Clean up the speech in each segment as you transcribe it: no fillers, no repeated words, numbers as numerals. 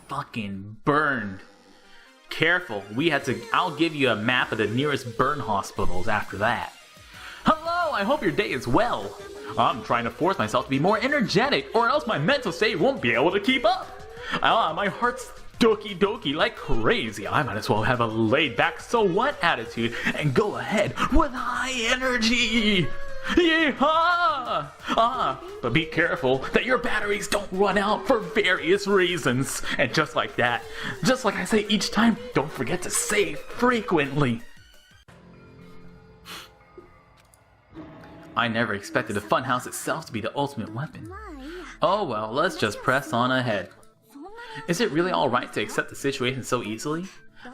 fucking burned. Careful, I'll give you a map of the nearest burn hospitals after that. Hello, I hope your day is well. I'm trying to force myself to be more energetic, or else my mental state won't be able to keep up. My heart's doki doki like crazy. I might as well have a laid back so what attitude and go ahead with high energy. Yeehaw! But be careful that your batteries don't run out for various reasons. And just like that, just like I say each time, don't forget to save frequently. I never expected the funhouse itself to be the ultimate weapon. Oh well, let's just press on ahead. Is it really alright to accept the situation so easily?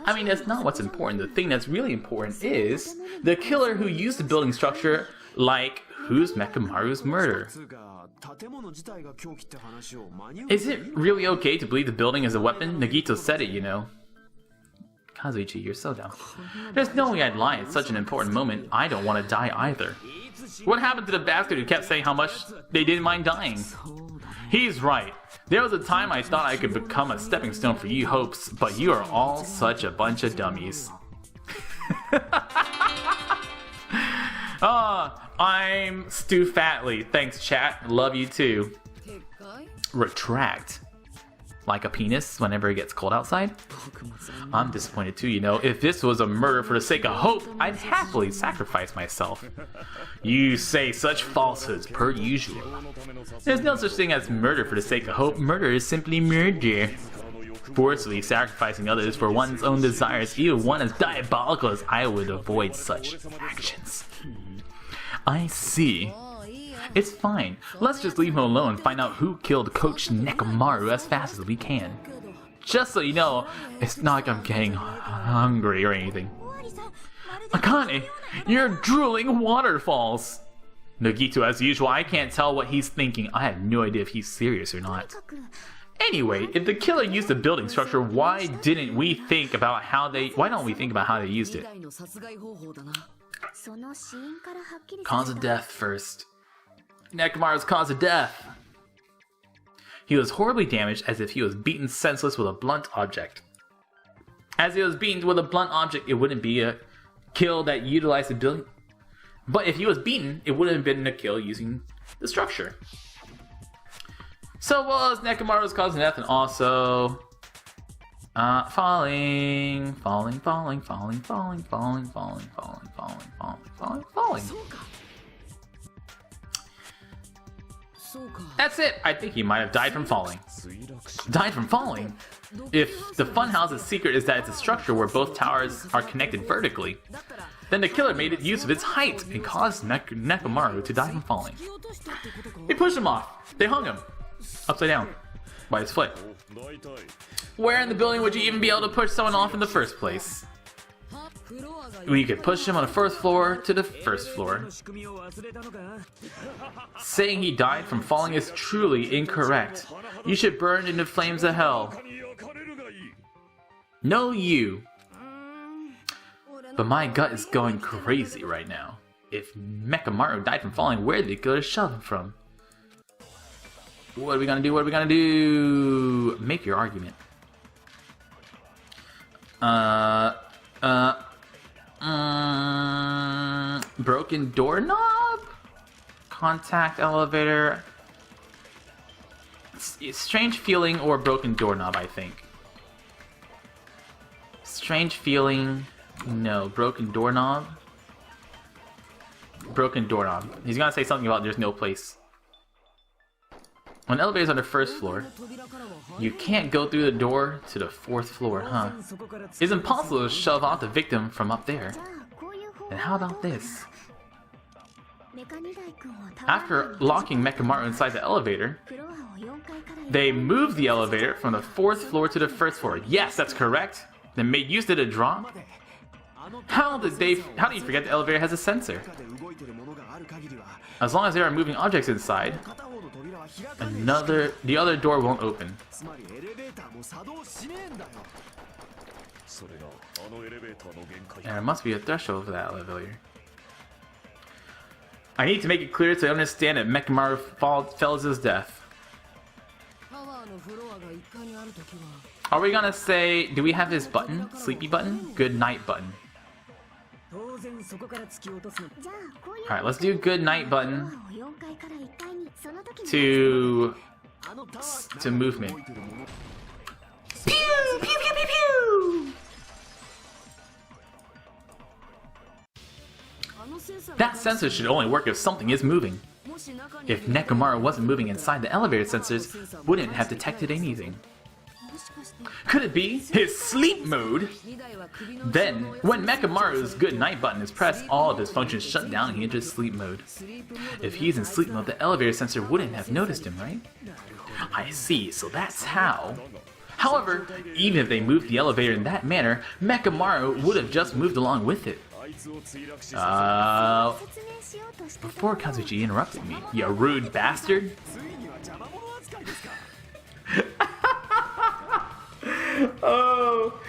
I mean, that's not what's important. The thing that's really important is the killer who used the building structure, like who's Mechamaru's murder. Is it really okay to believe the building is a weapon? Nagito said it, you know. Kazuichi, you're so dumb. There's no way I'd lie at such an important moment. I don't want to die either. What happened to the bastard who kept saying how much they didn't mind dying? He's right. There was a time I thought I could become a stepping stone for you hopes, but you are all such a bunch of dummies. I'm Stu Fatley. Thanks, chat. Love you too. Retract. Like a penis whenever it gets cold outside? I'm disappointed too, you know. If this was a murder for the sake of hope, I'd happily sacrifice myself. You say such falsehoods per usual. There's no such thing as murder for the sake of hope. Murder is simply murder. Forcefully sacrificing others for one's own desires, even one as diabolical as I would avoid such actions. I see. It's fine. Let's just leave him alone and find out who killed Coach Nekamaru as fast as we can. Just so you know, it's not like I'm getting hungry or anything. Akane, you're drooling waterfalls! Nagito, as usual, I can't tell what he's thinking. I have no idea if he's serious or not. Anyway, if the killer used the building structure, why don't we think about how they used it? Cause of death first. Nekamaru's cause of death. He was horribly damaged as if he was beaten senseless with a blunt object. As he was beaten with a blunt object, it wouldn't be a kill that utilized the building. But if he was beaten, it wouldn't have been a kill using the structure. So was Nekamaru's cause of death, and also falling. That's it! I think he might have died from falling. Died from falling? If the funhouse's secret is that it's a structure where both towers are connected vertically, then the killer made use of its height and caused Nekamaru to die from falling. They pushed him off. They hung him. Upside down. By his foot. Where in the building would you even be able to push someone off in the first place? We could push him on the first floor to the first floor. Saying he died from falling is truly incorrect. You should burn in the flames of hell. No, you. But my gut is going crazy right now. If Mechamaru died from falling, where did the killer shove him from? What are we gonna do? What are we gonna do? Make your argument. Broken doorknob? Contact elevator? Strange feeling or broken doorknob, I think. Strange feeling. No, broken doorknob. Broken doorknob. He's gonna say something about there's no place. When the elevator's on the first floor, you can't go through the door to the fourth floor, huh? It's impossible to shove off the victim from up there. And how about this? After locking Mechamaru inside the elevator, they moved the elevator from the fourth floor to the first floor. Yes, that's correct. Then made use of a drop. How do you forget the elevator has a sensor? As long as there are moving objects inside, the other door won't open. And there must be a threshold for that elevator. I need to make it clear so I understand that Mechamaru fell to his death. Are we gonna say, do we have his button? Sleepy button? Good night button. Alright, let's do good night button to movement. Pew! Pew, pew, pew, pew! That sensor should only work if something is moving. If Nekomaru wasn't moving inside, the elevator sensors wouldn't have detected anything. Could it be his sleep mode? Then, when Mechamaru's good night button is pressed, all of his functions shut down and he enters sleep mode. If he's in sleep mode, the elevator sensor wouldn't have noticed him, right? I see, so that's how. However, even if they moved the elevator in that manner, Mechamaru would have just moved along with it. Before Kazuchi interrupted me, you rude bastard. Oh,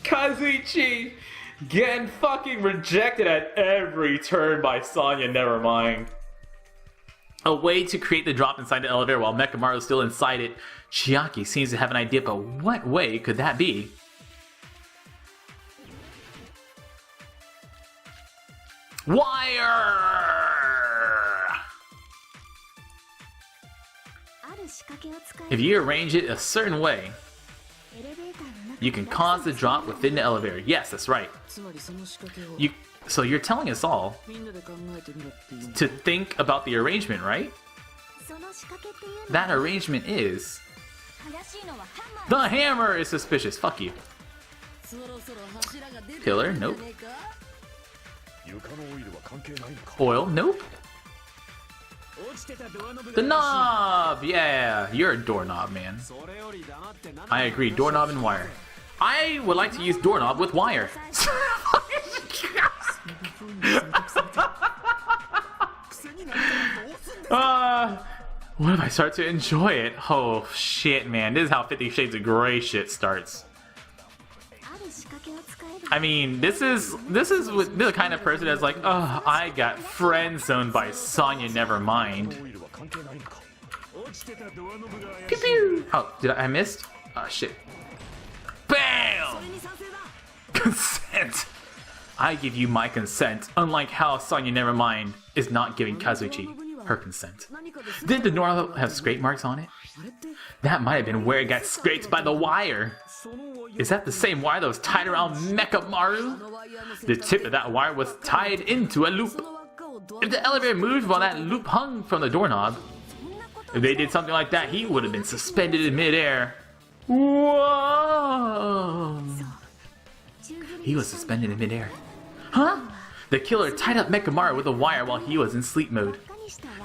Kazuchi getting fucking rejected at every turn by Sonya, never mind. A way to create the drop inside the elevator while Mechamaru is still inside it. Chiaki seems to have an idea, but what way could that be? Wire! If you arrange it a certain way, you can cause the drop within the elevator. Yes, that's right. So you're telling us all to think about the arrangement, right? That arrangement is... The hammer is suspicious. Fuck you. Pillar? Nope. Oil? Nope. The knob! Yeah, you're a doorknob, man. I agree, doorknob and wire. I would like to use doorknob with wire. What if I start to enjoy it? Oh shit, man, this is how 50 Shades of Grey shit starts. I mean, this is the kind of person that's like, oh, I got friend zoned by Sonya, never mind. Pew pew! Oh, I missed? Oh shit. BAM! Consent! I give you my consent, unlike how Sonya Nevermind is not giving Kazuchi her consent. Did the door have scrape marks on it? That might have been where it got scraped by the wire. Is that the same wire that was tied around Mechamaru? The tip of that wire was tied into a loop. If the elevator moved while that loop hung from the doorknob, if they did something like that, he would have been suspended in midair. Whoa! He was suspended in midair. Huh? The killer tied up Mechamaru with a wire while he was in sleep mode.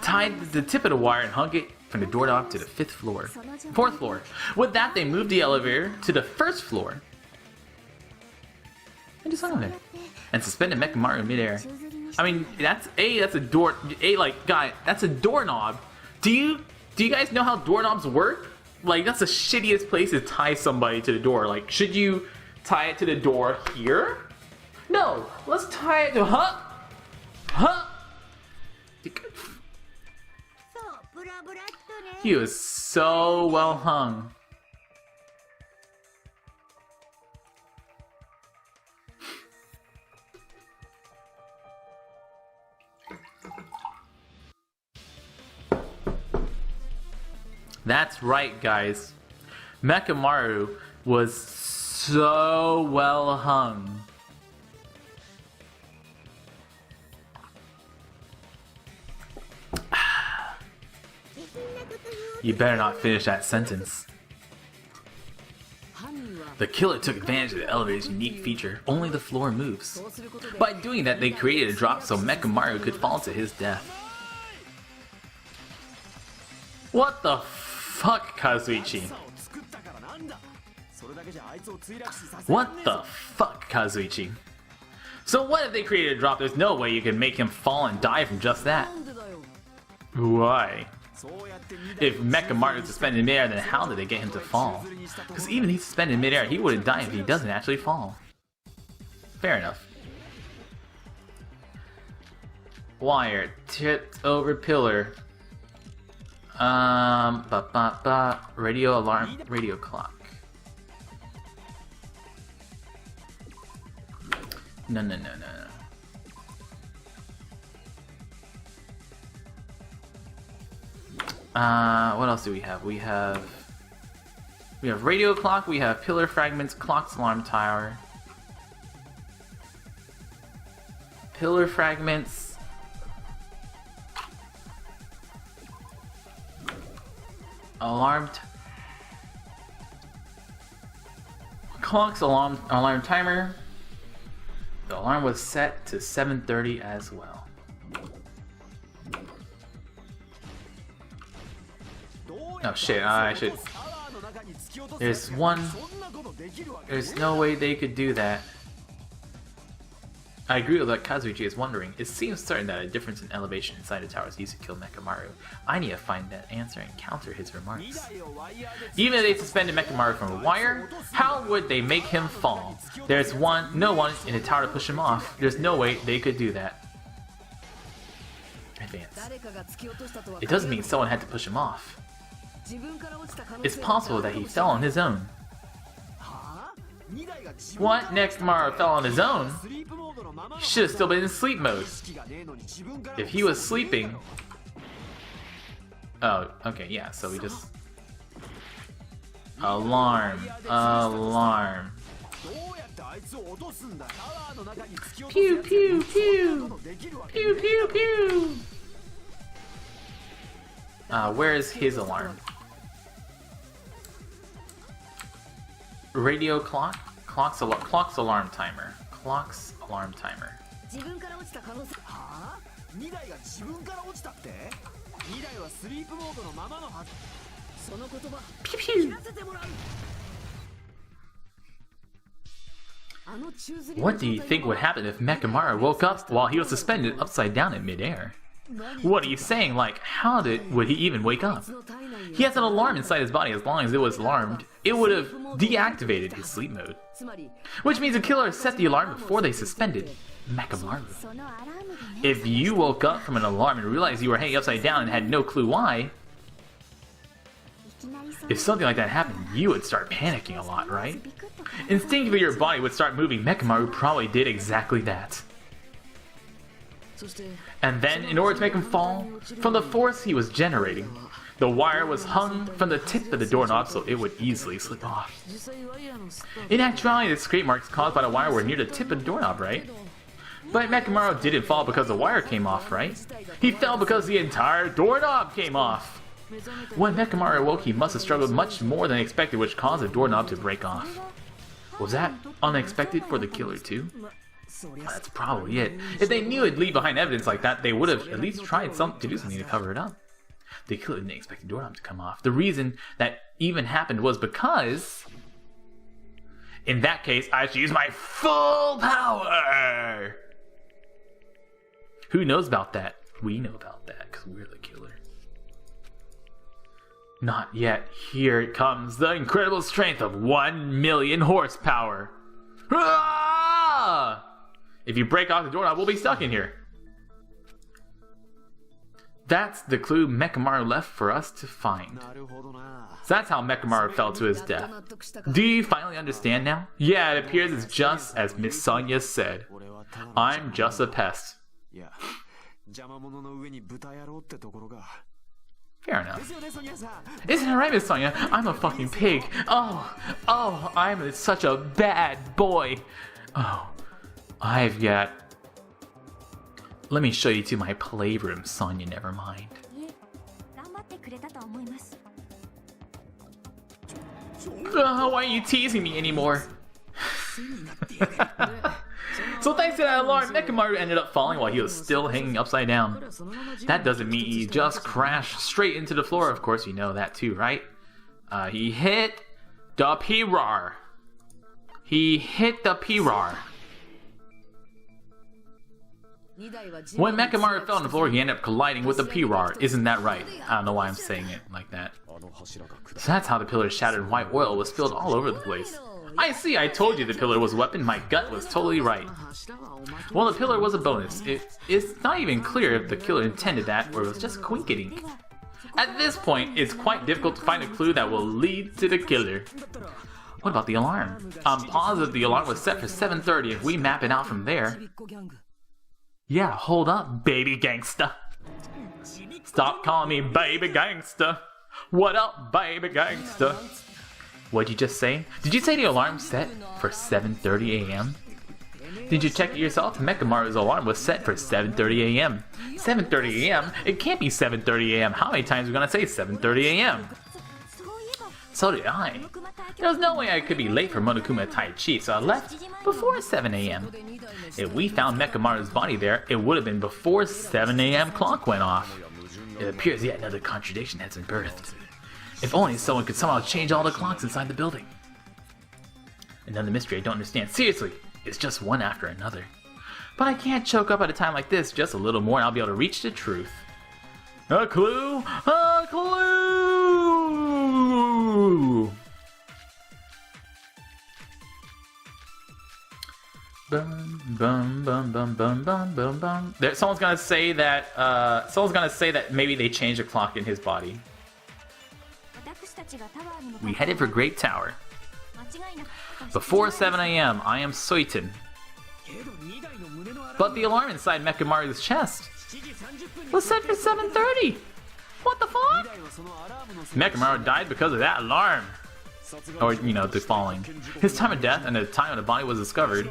Tied the tip of the wire and hung it from the doorknob to the 4th floor. With that, they moved the elevator to the 1st floor. And just hung there. And suspended Mechamaru in midair. I mean, that's a door. That's a doorknob. Do you guys know how doorknobs work? Like, that's the shittiest place to tie somebody to the door. Like, should you tie it to the door here? No, let's tie it to He was so well hung. That's right, guys. Mechamaru was so well hung. You better not finish that sentence. The killer took advantage of the elevator's unique feature. Only the floor moves. By doing that, they created a drop so Mechamaru could fall to his death. What the fuck, Kazuichi? What the fuck, Kazuichi? So what if they created a drop? There's no way you can make him fall and die from just that. Why? If Mechamaru is suspended in midair, then how did they get him to fall? Because even if he's suspended in midair, he wouldn't die if he doesn't actually fall. Fair enough. Wire tipped over pillar. Radio alarm, radio clock. No. What else do we have? We have radio clock, we have pillar fragments, clock's alarm tower. Pillar fragments. Clock's alarm timer. The alarm was set to 7:30 as well. Oh shit, I should... There's no way they could do that. I agree with what Kazuichi is wondering. It seems certain that a difference in elevation inside the tower is used to kill Mechamaru. I need to find that answer and counter his remarks. Even if they suspended Mechamaru from a wire, how would they make him fall? There's no one in the tower to push him off. There's no way they could do that. Advance. It doesn't mean someone had to push him off. It's possible that he fell on his own. What? Mechamaru fell on his own? He should have still been in sleep mode. If he was sleeping... Oh, okay, yeah, so we just... Alarm. Pew, pew, pew! Pew, pew, pew! Where is his alarm? Radio clock? Clock's alarm timer. Clock's alarm timer. Pew, pew. What do you think would happen if Mechamaru woke up while he was suspended upside down in midair? What are you saying? Like, would he even wake up? He has an alarm inside his body. As long as it was alarmed, it would have deactivated his sleep mode. Which means the killer set the alarm before they suspended Mechamaru. If you woke up from an alarm and realized you were hanging upside down and had no clue why, if something like that happened, you would start panicking a lot, right? Instinctively your body would start moving. Mechamaru probably did exactly that. And then, in order to make him fall, from the force he was generating, the wire was hung from the tip of the doorknob so it would easily slip off. In actuality, the scrape marks caused by the wire were near the tip of the doorknob, right? But Mechamaru didn't fall because the wire came off, right? He fell because the entire doorknob came off! When Mechamaru awoke, he must have struggled much more than expected, which caused the doorknob to break off. Was that unexpected for the killer too? That's probably it. If they knew it'd leave behind evidence like that, they would have at least tried to do something to cover it up. The killer didn't expect the doorknob to come off. The reason that even happened was because... in that case, I should use my full power! Who knows about that? We know about that, because we're the killer. Not yet. Here it comes. The incredible strength of 1,000,000 horsepower. Ah! If you break off the doorknob, we'll be stuck in here. That's the clue Mechamaru left for us to find. So that's how Mechamaru fell to his death. Do you finally understand now? Yeah, it appears it's just as Miss Sonia said. I'm just a pest. Fair enough. Isn't it right, Miss Sonia? I'm a fucking pig. Oh, I'm such a bad boy. Oh, let me show you to my playroom, Sonia, never mind. Why are you teasing me anymore? So thanks to that alarm, Mechamaru ended up falling while he was still hanging upside down. That doesn't mean he just crashed straight into the floor. Of course, you know that too, right? He hit the P-RAR. When Mechamaru fell on the floor, he ended up colliding with the P-RAR. Isn't that right? I don't know why I'm saying it like that. So that's how the pillar shattered and white oil was spilled all over the place. I see, I told you the pillar was a weapon. My gut was totally right. Well, the pillar was a bonus. It's not even clear if the killer intended that or it was just coincidence. At this point, it's quite difficult to find a clue that will lead to the killer. What about the alarm? I'm positive the alarm was set for 7:30 if we map it out from there. Yeah, hold up, baby gangsta. Stop calling me baby gangsta. What up, baby gangsta? What'd you just say? Did you say the alarm's set for 7:30 a.m.? Did you check it yourself? Mechamaru's alarm was set for 7:30 a.m. 7:30 a.m.? It can't be 7:30 a.m. How many times are we gonna say 7:30 a.m.? So did I. There was no way I could be late for Monokuma Tai Chi, so I left before 7 a.m. If we found Mechamaru's body there, it would have been before 7 a.m. clock went off. It appears yet another contradiction has been birthed. If only someone could somehow change all the clocks inside the building. Another mystery I don't understand. Seriously, it's just one after another. But I can't choke up at a time like this. Just a little more and I'll be able to reach the truth. A clue! A clue! Bum, bum, bum, bum, bum, bum, bum, bum. Someone's gonna say that maybe they changed a clock in his body. We headed for Great Tower. Before 7 a.m., I am certain. But the alarm inside Mechamaru's chest was set for 7:30. What the fuck? Mechamaru died because of that alarm. Or, you know, the falling. His time of death and the time when the body was discovered.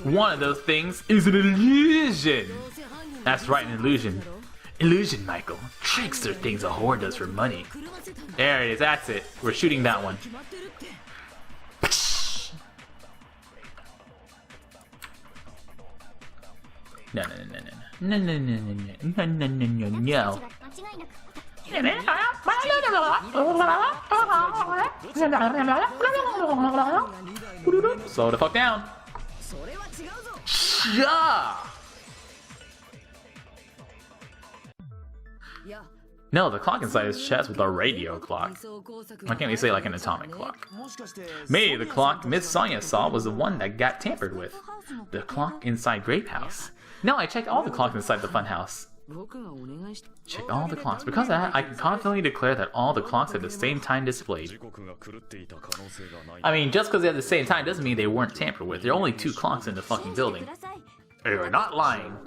One of those things is an illusion. That's right, an illusion. Illusion, Michael. Tricks are things a whore does for money. There it is, that's it. We're shooting that one. No, no, no, no, no. No, no, no, no, no, no, no, no, no. Slow the fuck down. Yeah. No, the clock inside his chest was a radio clock. Why can't they say like an atomic clock? Maybe the clock Miss Sonia saw was the one that got tampered with. The clock inside Grape House. No, I checked all the clocks inside the funhouse. Check all the clocks. Because of that, I can confidently declare that all the clocks at the same time displayed. I mean, just because they had the same time doesn't mean they weren't tampered with. There are only 2 clocks in the fucking building. You're not lying.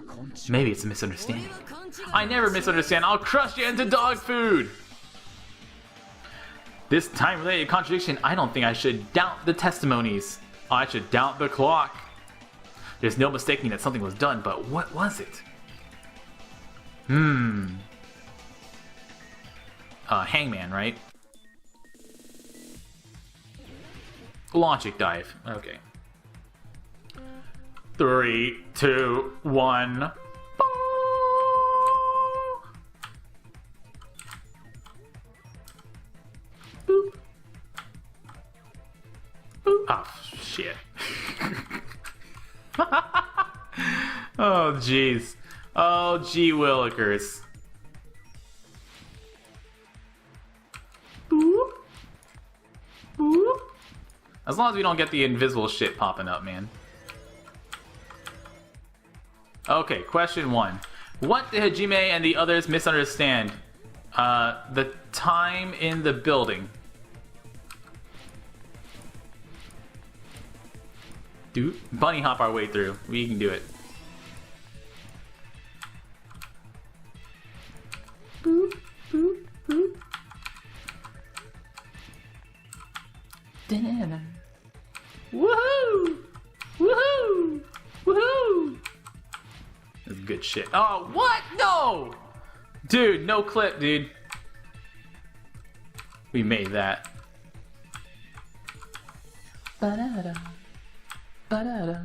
Maybe it's a misunderstanding. I never misunderstand. I'll crush you into dog food. This time-related contradiction, I don't think I should doubt the testimonies. I should doubt the clock. There's no mistaking that something was done, but what was it? Hangman, right? Logic dive. Okay. 3, 2, 1. Boop. Boop. Oh, shit. Oh, jeez. Oh, gee willikers. Boop. Boop. As long as we don't get the invisible shit popping up, man. Okay, question 1. What did Hajime and the others misunderstand? The time in the building. Dude, bunny hop our way through. We can do it. Boop, boop, boop. Da-da-da. Woohoo! Woohoo! Woohoo! That's good shit. Oh, what? No! Dude, no clip, dude. We made that. Ba-da-da. Ba-da-da.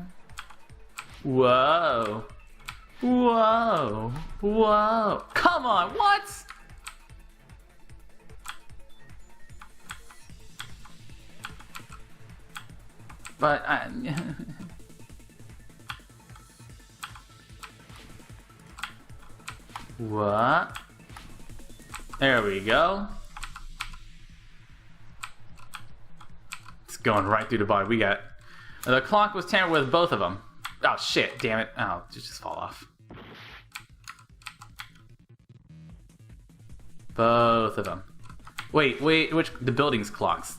Whoa. Whoa. Whoa. Come on, what? But I... What? There we go. It's going right through the body. We got... The clock was tampered with both of them. Oh shit, damn it. Oh, just fall off. Both of them. Wait, which? The building's clocks.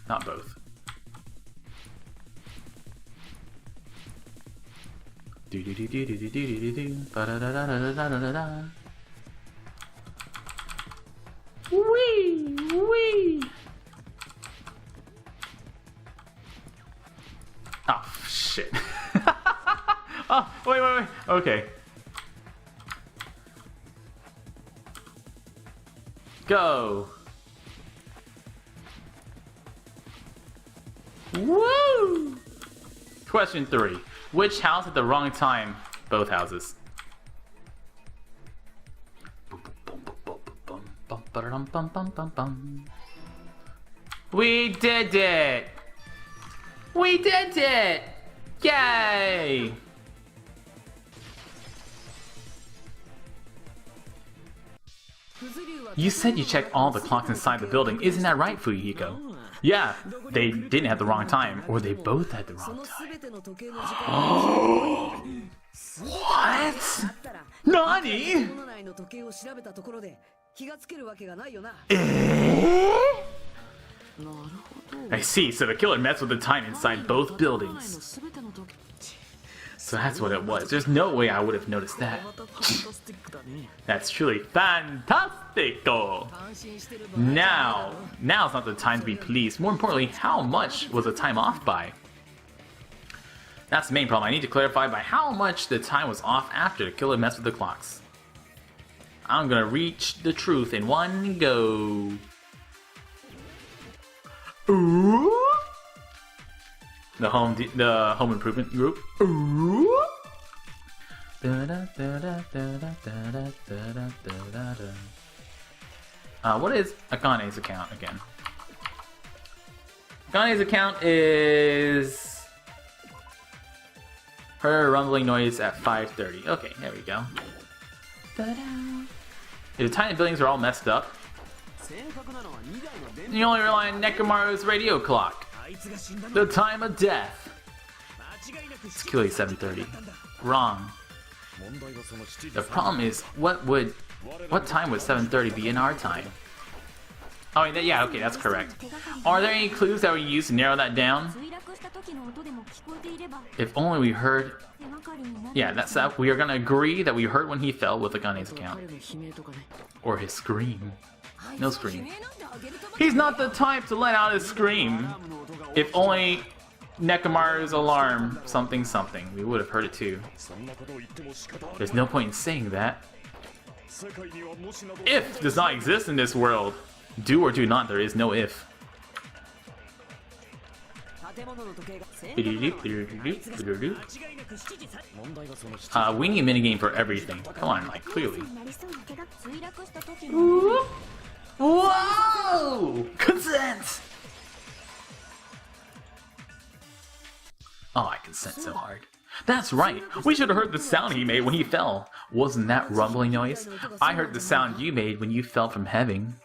Not both. Do do do do do do do do do. Ba da da da da da da da. Wee wee. Oh shit. Oh wait. Okay. Go. Woo! Question 3. Which house at the wrong time? Both houses. We did it! We did it! Yay! You said you checked all the clocks inside the building, isn't that right, Fuyuhiko? Yeah, they didn't have the wrong time, or they both had the wrong time. What? Nani? I see, so the killer messed with the time inside both buildings. So that's what it was. There's no way I would have noticed that. That's truly fantastico! Now's not the time to be pleased. More importantly, how much was the time off by? That's the main problem. I need to clarify by how much the time was off after the killer messed with the clocks. I'm gonna reach the truth in one go. Ooh! The home improvement group. Ooh! What is Akane's account again? Akane's account is her rumbling noise at 5:30. Okay, there we go. If the tiny buildings are all messed up, you only rely on Nekomaru's radio clock. The time of death. It's clearly 7:30. Wrong. The problem is, what time would 7:30 be in our time? Oh, yeah, okay, that's correct. Are there any clues that we use to narrow that down? If only we heard... Yeah, that's that. We are gonna agree that we heard when he fell with Akane's account. Or his scream. No scream. He's not the type to let out a scream. If only Nekomaru's alarm something. We would have heard it too. There's no point in saying that. If does not exist in this world. Do or do not, there is no if. We need a minigame for everything. Come on, like, clearly. Ooh. Whoa! Consent! Oh, I consent so hard. That's right! We should have heard the sound he made when he fell. Wasn't that rumbling noise? I heard the sound you made when you fell from heaven.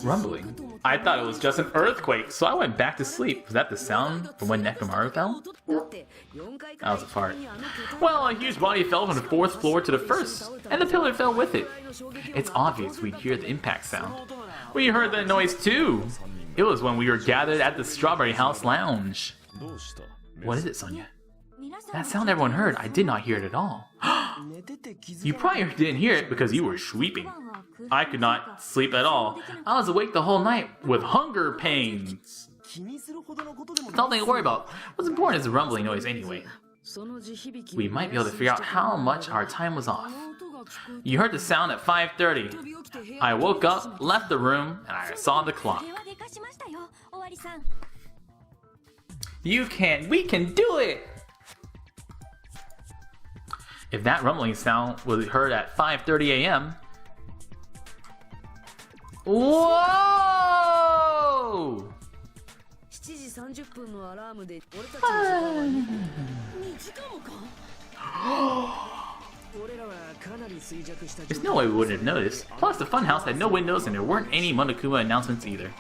Rumbling? I thought it was just an earthquake, so I went back to sleep. Was that the sound from when Nekomaru fell? That was a fart. Well, a huge body fell from the 4th floor to the 1st, and the pillar fell with it. It's obvious we'd hear the impact sound. We heard that noise too. It was when we were gathered at the Strawberry House Lounge. What is it, Sonia? That sound everyone heard, I did not hear it at all. You probably didn't hear it because you were sleeping. I could not sleep at all. I was awake the whole night with hunger pains. Nothing to worry about. What's important is the rumbling noise anyway. We might be able to figure out how much our time was off. You heard the sound at 5:30. I woke up, left the room, and I saw the clock. We can do it! If that rumbling sound was heard at 5:30 a.m. Whoa! There's no way we wouldn't have noticed. Plus, the funhouse had no windows and there weren't any Monokuma announcements either.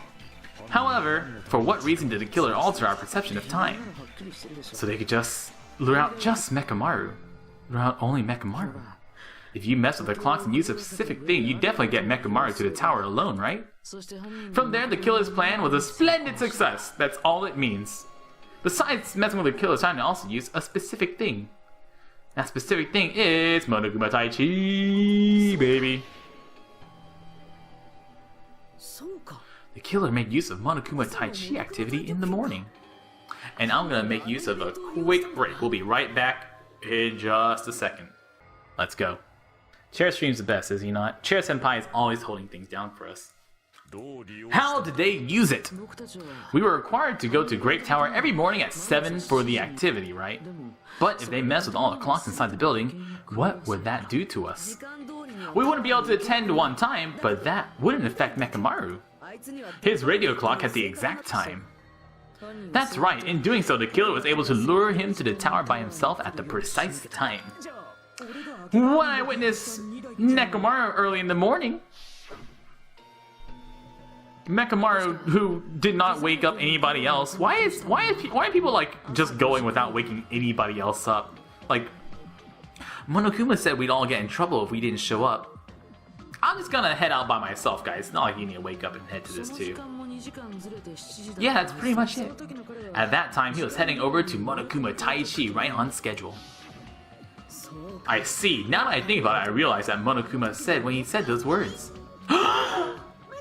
However, for what reason did the killer alter our perception of time? So they could just lure out just Nekomaru. Lure out only Nekomaru. If you mess with the clocks and use a specific thing, you definitely get Mechamaru to the tower alone, right? From there, the killer's plan was a splendid success. That's all it means. Besides messing with the killer's time to also use a specific thing. That specific thing is Monokuma Taichi, baby. The killer made use of Monokuma Taichi activity in the morning. And I'm gonna make use of a quick break. We'll be right back in just a second. Let's go. Chair Stream's the best, is he not? Chair Senpai is always holding things down for us. How did they use it? We were required to go to Grape Tower every morning at 7 for the activity, right? But if they mess with all the clocks inside the building, what would that do to us? We wouldn't be able to attend one time, but that wouldn't affect Mechamaru. His radio clock had the exact time. That's right, in doing so, the killer was able to lure him to the tower by himself at the precise time. When I witnessed Mechamaru early in the morning, Mechamaru, who did not wake up anybody else. Why are people like just going without waking anybody else up? Like, Monokuma said we'd all get in trouble if we didn't show up. I'm just gonna head out by myself, guys. It's not like you need to wake up and head to this too. Yeah, that's pretty much it. At that time, he was heading over to Monokuma Taichi right on schedule. I see. Now that I think about it, I realize that Monokuma said when he said those words.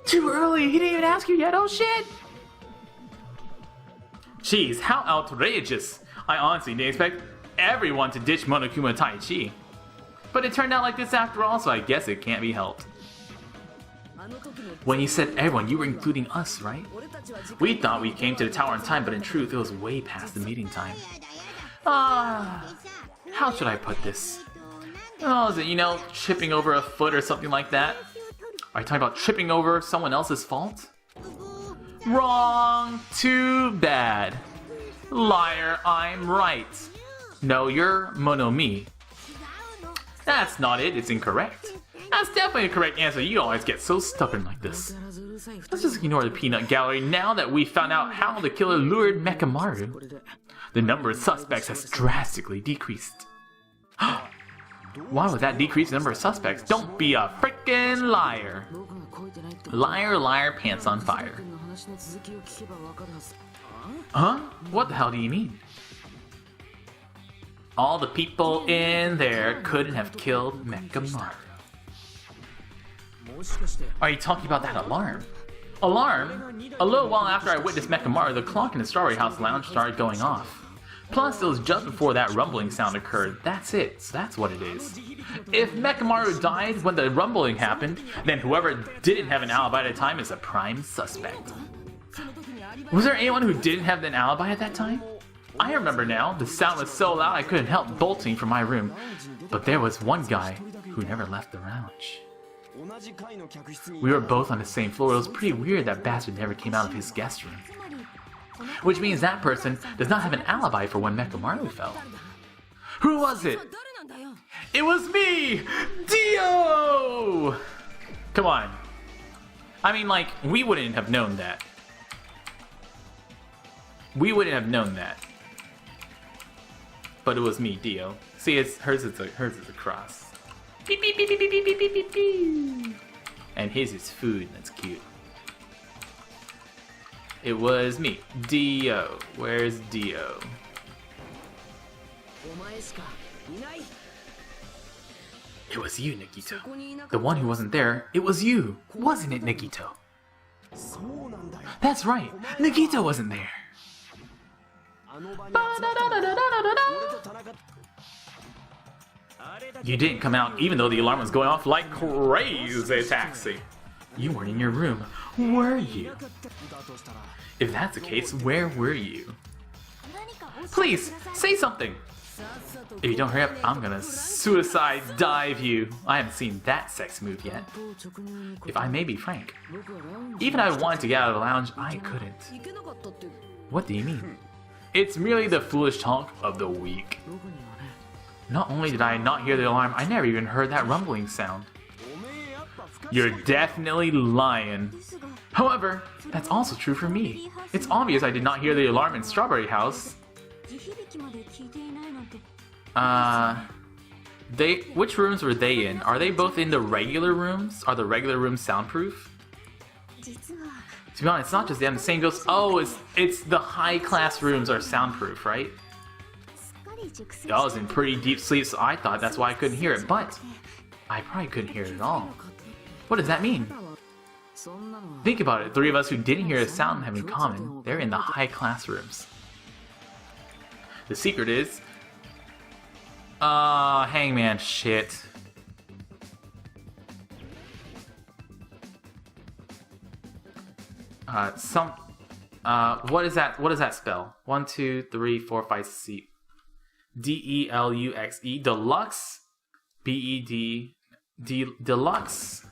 Too early! He didn't even ask you yet, oh shit! Jeez, how outrageous! I honestly didn't expect everyone to ditch Monokuma Taichi. But it turned out like this after all, so I guess it can't be helped. When you said everyone, you were including us, right? We thought we came to the tower on time, but in truth, it was way past the meeting time. How should I put this? Oh, is it, you know, tripping over a foot or something like that? Are you talking about tripping over someone else's fault? Wrong! Too bad. Liar, I'm right. No, you're Monomi. That's not it, it's incorrect. That's definitely a correct answer. You always get so stubborn like this. Let's just ignore the peanut gallery now that we found out how the killer lured Mechamaru. The number of suspects has drastically decreased. Why would that decrease the number of suspects? Don't be a freaking liar. Liar, liar, pants on fire. Huh? What the hell do you mean? All the people in there couldn't have killed Mechamaru. Are you talking about that alarm? Alarm? A little while after I witnessed Mechamaru, the clock in the Strawberry House lounge started going off. Plus, it was just before that rumbling sound occurred. That's it. So that's what it is. If Mechamaru died when the rumbling happened, then whoever didn't have an alibi at the time is a prime suspect. Was there anyone who didn't have an alibi at that time? I remember now. The sound was so loud I couldn't help bolting from my room. But there was one guy who never left the lounge. We were both on the same floor. It was pretty weird that bastard never came out of his guest room. Which means that person does not have an alibi for when Mechamaru fell. Who was it? It was me! Dio! Come on. I mean, like, we wouldn't have known that. We wouldn't have known that. But it was me, Dio. See, hers is a cross. Beep, beep, beep, beep, beep, beep, beep, beep, beep. And his is food, that's cute. It was me, Dio. Where's Dio? It was you, Nagito. The one who wasn't there, it was you, wasn't it, Nagito? That's right, Nagito wasn't there. You didn't come out even though the alarm was going off like crazy taxi. You weren't in your room, were you? If that's the case, where were you? Please, say something! If you don't hurry up, I'm gonna suicide dive you. I haven't seen that sex move yet. If I may be frank, even if I wanted to get out of the lounge, I couldn't. What do you mean? It's merely the foolish talk of the weak. Not only did I not hear the alarm, I never even heard that rumbling sound. You're definitely lying. However, that's also true for me. It's obvious I did not hear the alarm in Strawberry House. Which rooms were they in? Are they both in the regular rooms? Are the regular rooms soundproof? To be honest, it's not just them. The same goes. Oh, it's the high class rooms are soundproof, right? I was in pretty deep sleep, so I thought that's why I couldn't hear it. But I probably couldn't hear it at all. What does that mean? Think about it. 3 of us who didn't hear a sound have in common. They're in the high class rooms. The secret is... Hangman shit. What is that? What does that spell? 1, 2, 3, 4, 5, 6. D-E-L-U-X-E. Deluxe? B-E-D... Deluxe?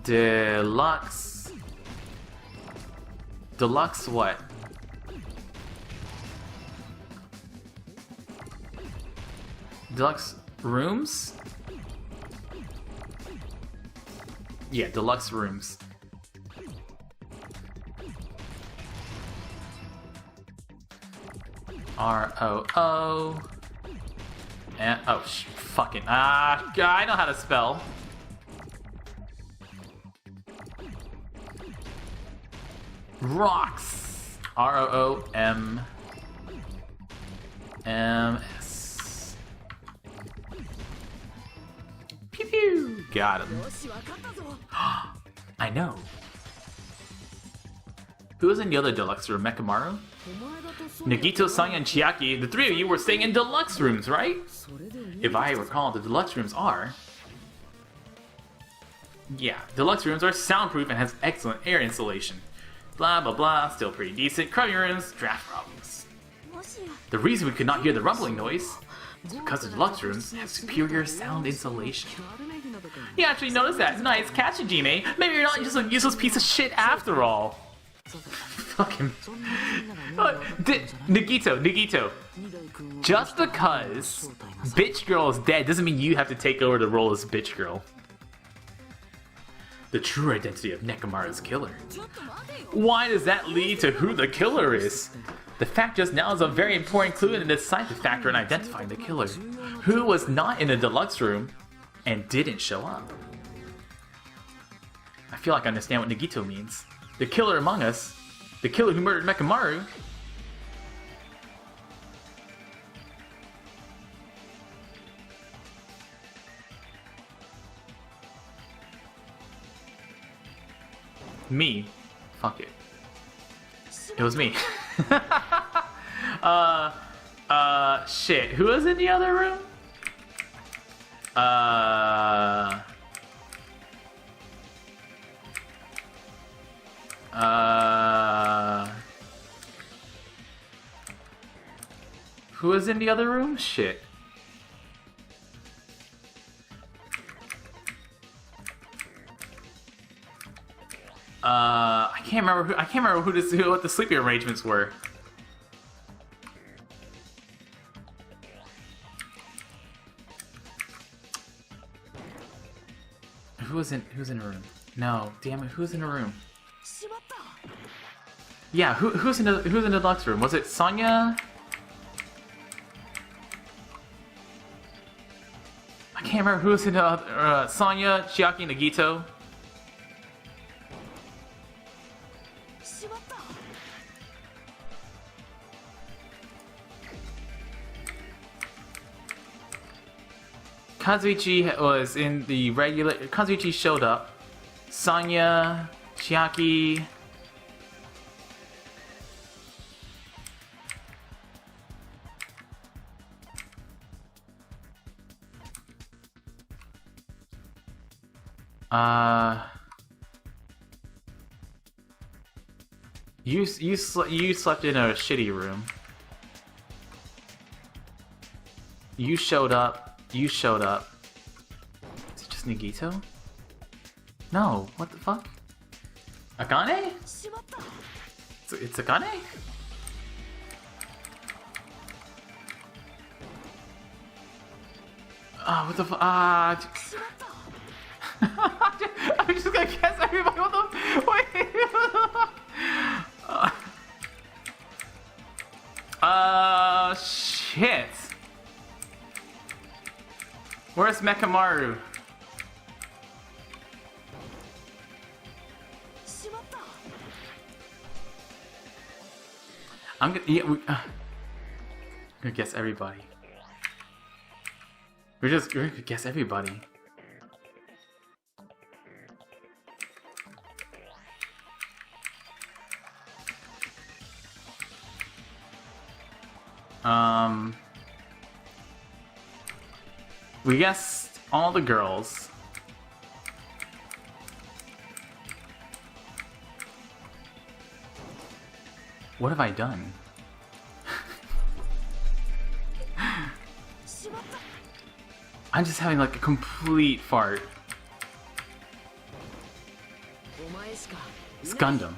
Deluxe. Deluxe what? Deluxe rooms? Yeah, deluxe rooms. R-O-O. And, oh, fucking, I know how to spell. Rocks. R-O-O-M-M-S. Pew pew. Got him. I know. Who was in the other deluxe room? Mekamaru? Nagito, Sanya, and Chiaki. The 3 of you were staying in deluxe rooms, right? If I recall, the deluxe rooms are... Yeah, deluxe rooms are soundproof and has excellent air insulation. Blah blah blah, still pretty decent. Crummy rooms, draft problems. The reason we could not hear the rumbling noise is because the deluxe rooms have superior sound insulation. You actually noticed that. Nice catch, Hajime. Maybe you're not just a useless piece of shit after all. Fucking... Nagito. Just because Bitch Girl is dead doesn't mean you have to take over the role as Bitch Girl. The true identity of Nekamaru's killer. Why does that lead to who the killer is? The fact just now is a very important clue in the decisive factor in identifying the killer. Who was not in the deluxe room and didn't show up? I feel like I understand what Nagito means. The killer among us. The killer who murdered Mekamaru. Me. Fuck it. It was me. Shit. Who was in the other room? Who was in the other room? Shit. I can't remember what the sleeping arrangements were. Who's in a room? No, damn it, who's in a room? Yeah, who's in the deluxe room? Was it Sonya? I can't remember who was in the Sonya, Chiaki, Nagito. Kazuichi was in the regular... Kazuichi showed up. Sonya, Chiaki... You slept in a shitty room. You showed up. You showed up. Is it just Nagito? No, what the fuck? Akane? It's Akane? Ah, what the fuck? I'm just gonna guess everybody. What the? Wait. Shit. Yes, Mechamaru. I'm gonna guess everybody. We're gonna guess everybody. We guessed all the girls. What have I done? I'm just having like a complete fart. It's Gundam.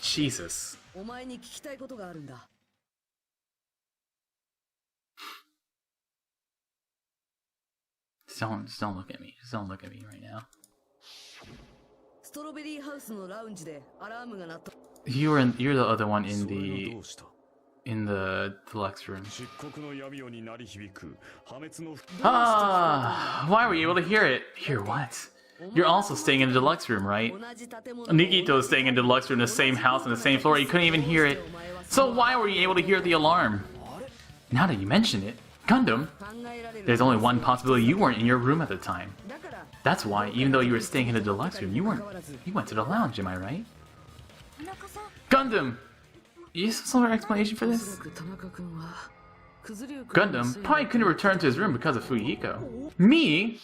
Jesus. Just don't look at me. Just don't look at me right now. You're the other one in the deluxe room. Why were you able to hear it? Hear what? You're also staying in the deluxe room, right? Nagito is staying in the deluxe room in the same house on the same floor. You couldn't even hear it. So why were you able to hear the alarm? Now that you mention it, Gundam, there's only one possibility: you weren't in your room at the time. That's why, even though you were staying in the deluxe room, you went to the lounge, am I right? Gundam! You have some explanation for this? Gundam probably couldn't return to his room because of Fuyuhiko. Me?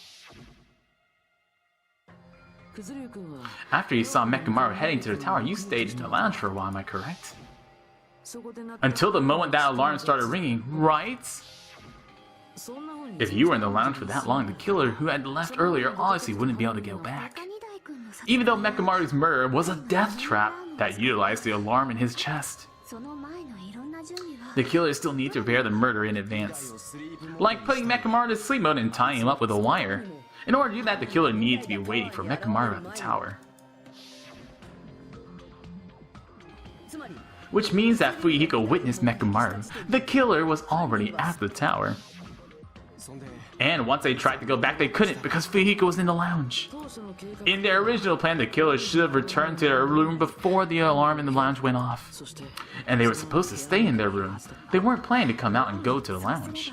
After you saw Mechamaru heading to the tower, you stayed in the lounge for a while, am I correct? Until the moment that alarm started ringing, right? If you were in the lounge for that long, the killer who had left earlier obviously wouldn't be able to go back. Even though Mechamaru's murder was a death trap that utilized the alarm in his chest, the killer still needs to prepare the murder in advance. Like putting Mechamaru to sleep mode and tying him up with a wire. In order to do that, the killer needs to be waiting for Mechamaru at the tower. Which means that Fuyuhiko witnessed Mechamaru. The killer was already at the tower. And once they tried to go back, they couldn't because Fuyuhiko was in the lounge. In their original plan, the killer should have returned to their room before the alarm in the lounge went off. And they were supposed to stay in their room. They weren't planning to come out and go to the lounge.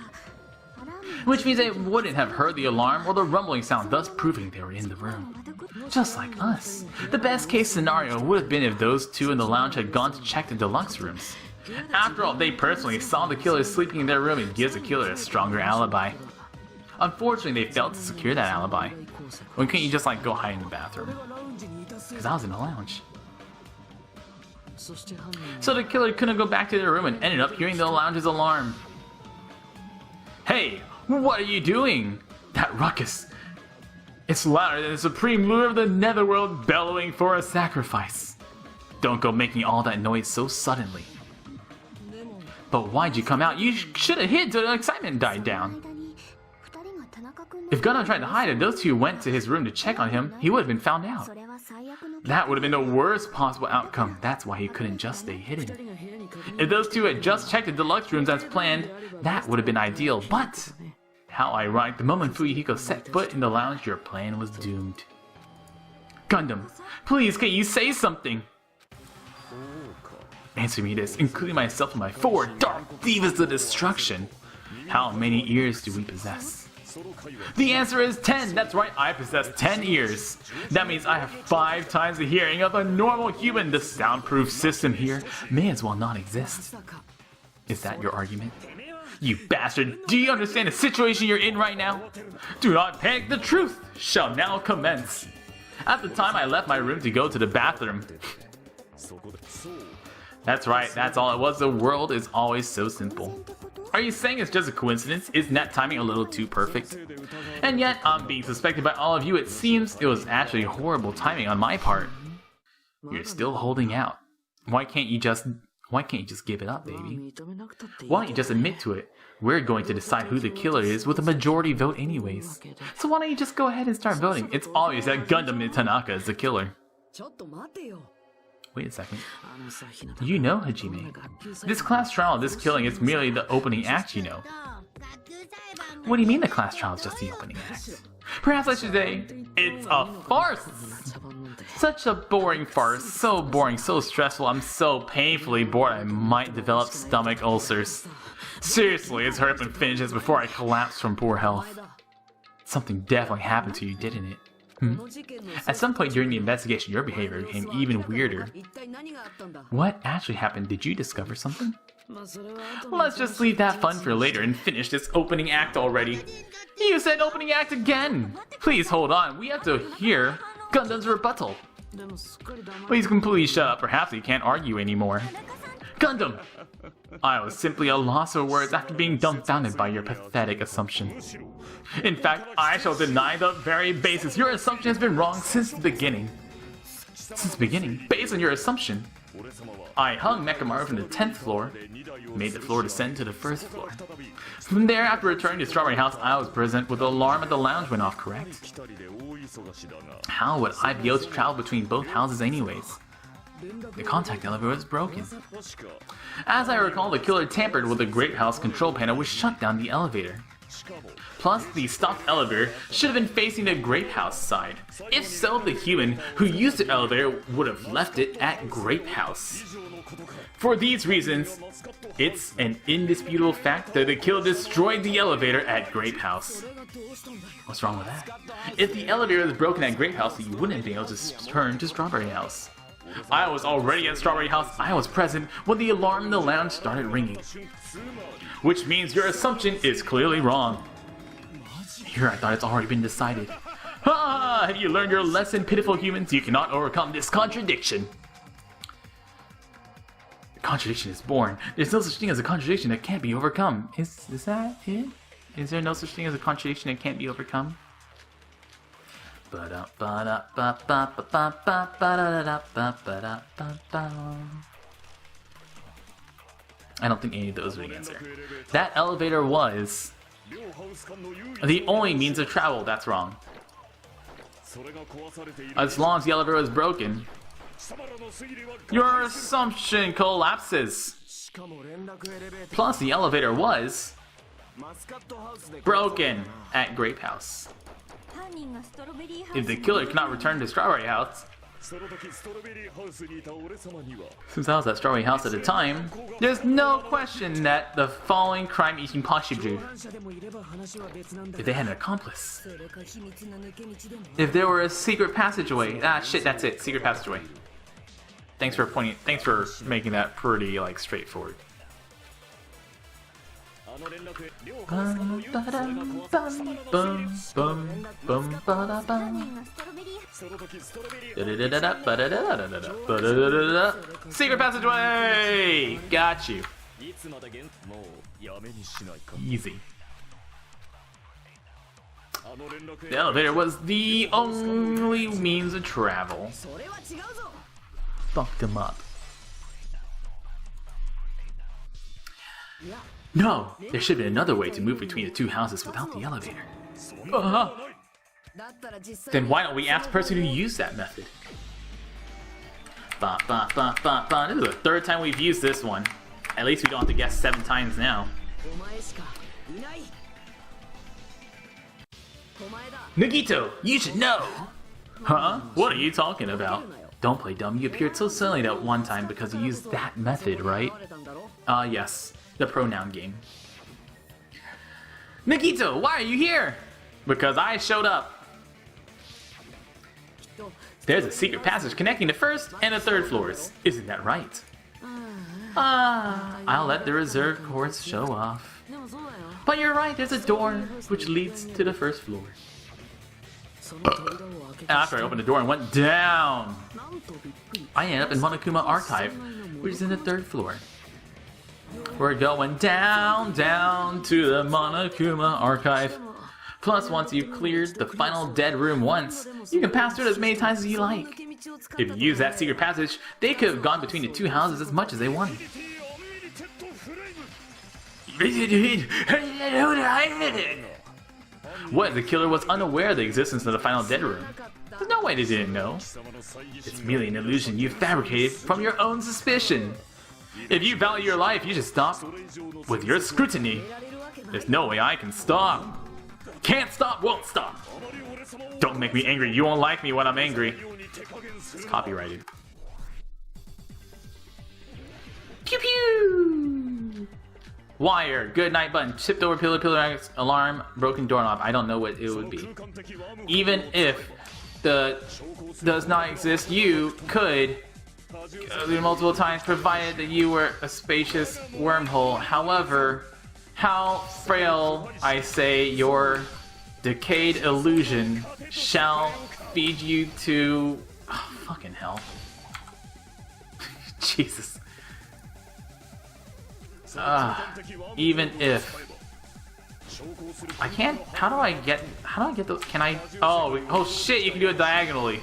Which means they wouldn't have heard the alarm or the rumbling sound, thus proving they were in the room. Just like us. The best case scenario would have been if those two in the lounge had gone to check the deluxe rooms. After all, they personally saw the killer sleeping in their room and gives the killer a stronger alibi. Unfortunately, they failed to secure that alibi. Why couldn't you just like go hide in the bathroom? Because I was in the lounge. So the killer couldn't go back to their room and ended up hearing the lounge's alarm. Hey, what are you doing? That ruckus. It's louder than the supreme ruler of the netherworld bellowing for a sacrifice. Don't go making all that noise so suddenly. But why'd you come out? You should have hid till the excitement died down. If Gundam tried to hide it, those two went to his room to check on him, he would have been found out. That would have been the worst possible outcome. That's why he couldn't just stay hidden. If those two had just checked the deluxe rooms as planned, that would have been ideal, but how ironic, the moment Fuyuhiko set foot in the lounge, your plan was doomed. Gundam, please can you say something? Answer me this, including myself and my 4 dark divas of destruction. How many ears do we possess? The answer is 10. That's right, I possess 10 ears. That means I have 5 times the hearing of a normal human. The soundproof system here may as well not exist. Is that your argument? You bastard, do you understand the situation you're in right now? Do not panic, the truth shall now commence. At the time I left my room to go to the bathroom. That's right, that's all it was. The world is always so simple. Are you saying it's just a coincidence? Isn't that timing a little too perfect? And yet, I'm being suspected by all of you. It seems it was actually horrible timing on my part. You're still holding out. Why can't you just give it up, baby? Why don't you just admit to it? We're going to decide who the killer is with a majority vote anyways. So why don't you just go ahead and start voting? It's obvious that Gundam Tanaka is the killer. Wait a second. You know, Hajime. This class trial, this killing is merely the opening act, you know. What do you mean the class trial is just the opening act? Perhaps I should say, it's a farce! Such a boring farce. So boring, so stressful, I'm so painfully bored I might develop stomach ulcers. Seriously, it's hurry up and finish this before I collapse from poor health. Something definitely happened to you, didn't it? At some point during the investigation, your behavior became even weirder. What actually happened? Did you discover something? Let's just leave that fun for later and finish this opening act already. You said opening act again! Please hold on, we have to hear Gundam's rebuttal. Please completely shut up, perhaps he can't argue anymore. Gundam! I was simply a loss of words after being dumbfounded by your pathetic assumption. In fact, I shall deny the very basis. Your assumption has been wrong since the beginning. Since the beginning? Based on your assumption, I hung Mechamaru from the 10th floor, made the floor descend to the 1st floor. From there, after returning to Strawberry House, I was present with the alarm at the lounge went off, correct? How would I be able to travel between both houses anyways? The contact elevator was broken. As I recall, the killer tampered with the Grape House control panel which shut down the elevator. Plus, the stopped elevator should have been facing the Grape House side. If so, the human who used the elevator would have left it at Grape House. For these reasons, it's an indisputable fact that the killer destroyed the elevator at Grape House. What's wrong with that? If the elevator was broken at Grape House, you wouldn't be able to turn to Strawberry House. I was already at Strawberry House. I was present when the alarm in the lounge started ringing. Which means your assumption is clearly wrong. Here, I thought it's already been decided. Ha! Have you learned your lesson, pitiful humans? You cannot overcome this contradiction. The contradiction is born. There's no such thing as a contradiction that can't be overcome. Is that it? Is there no such thing as a contradiction that can't be overcome? I don't think any of those would answer. That elevator was the only means of travel. That's wrong. As long as the elevator was broken, your assumption collapses. Plus, the elevator was broken at Grape House. If the killer cannot return to Strawberry House, since I was at Strawberry House at the time, there's no question that the following crime is impossible. If they had an accomplice. If there were a secret passageway. Ah, shit, that's it. Secret passageway. Thanks for making that pretty, like, straightforward. Secret passageway! Got you. Easy. The elevator was the only means of travel. Fucked him up. No! There should be another way to move between the two houses without the elevator. Then why don't we ask the person who used that method? This is the third time we've used this one. At least we don't have to guess 7 times now. Nagito, you should know! Huh? What are you talking about? Don't play dumb. You appeared so silly that one time because you used that method, right? Yes. The pronoun game. Nagito, why are you here? Because I showed up. There's a secret passage connecting the 1st and the 3rd floors. Isn't that right? I'll let the reserve course show off. But you're right, there's a door which leads to the 1st floor. After I opened the door and went down, I ended up in Monokuma Archive, which is in the 3rd floor. We're going down to the Monokuma Archive. Plus, once you've cleared the final dead room once, you can pass through it as many times as you like. If you use that secret passage, they could have gone between the two houses as much as they wanted. What if the killer was unaware of the existence of the final dead room? There's no way they didn't know. It's merely an illusion you fabricated from your own suspicion. If you value your life, you should stop with your scrutiny. There's no way I can stop. Can't stop, won't stop. Don't make me angry. You won't like me when I'm angry. It's copyrighted. Pew pew! Wire, good night button, chipped over pillar, alarm, broken doorknob. I don't know what it would be. Even if the does not exist, you could do multiple times provided that you were a spacious wormhole. However, how frail, I say, your decayed illusion shall feed you to... Oh, fucking hell. Jesus. Even if I can't, how do I get those? Can I? Oh shit! You can do it diagonally.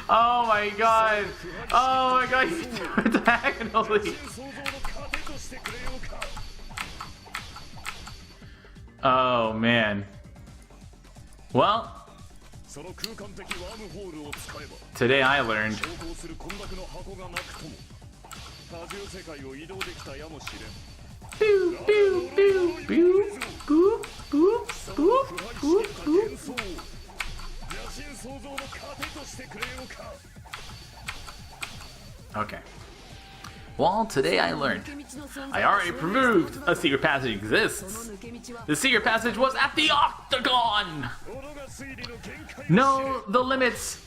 Oh my god! Oh my god! You can do it diagonally. Oh man. Well, today I learned. Pew, pew, pew, pew, boop, boop, boop, boop, boop. Okay. Well, today I learned. I already proved a secret passage exists. The secret passage was at the Octagon! Know the limits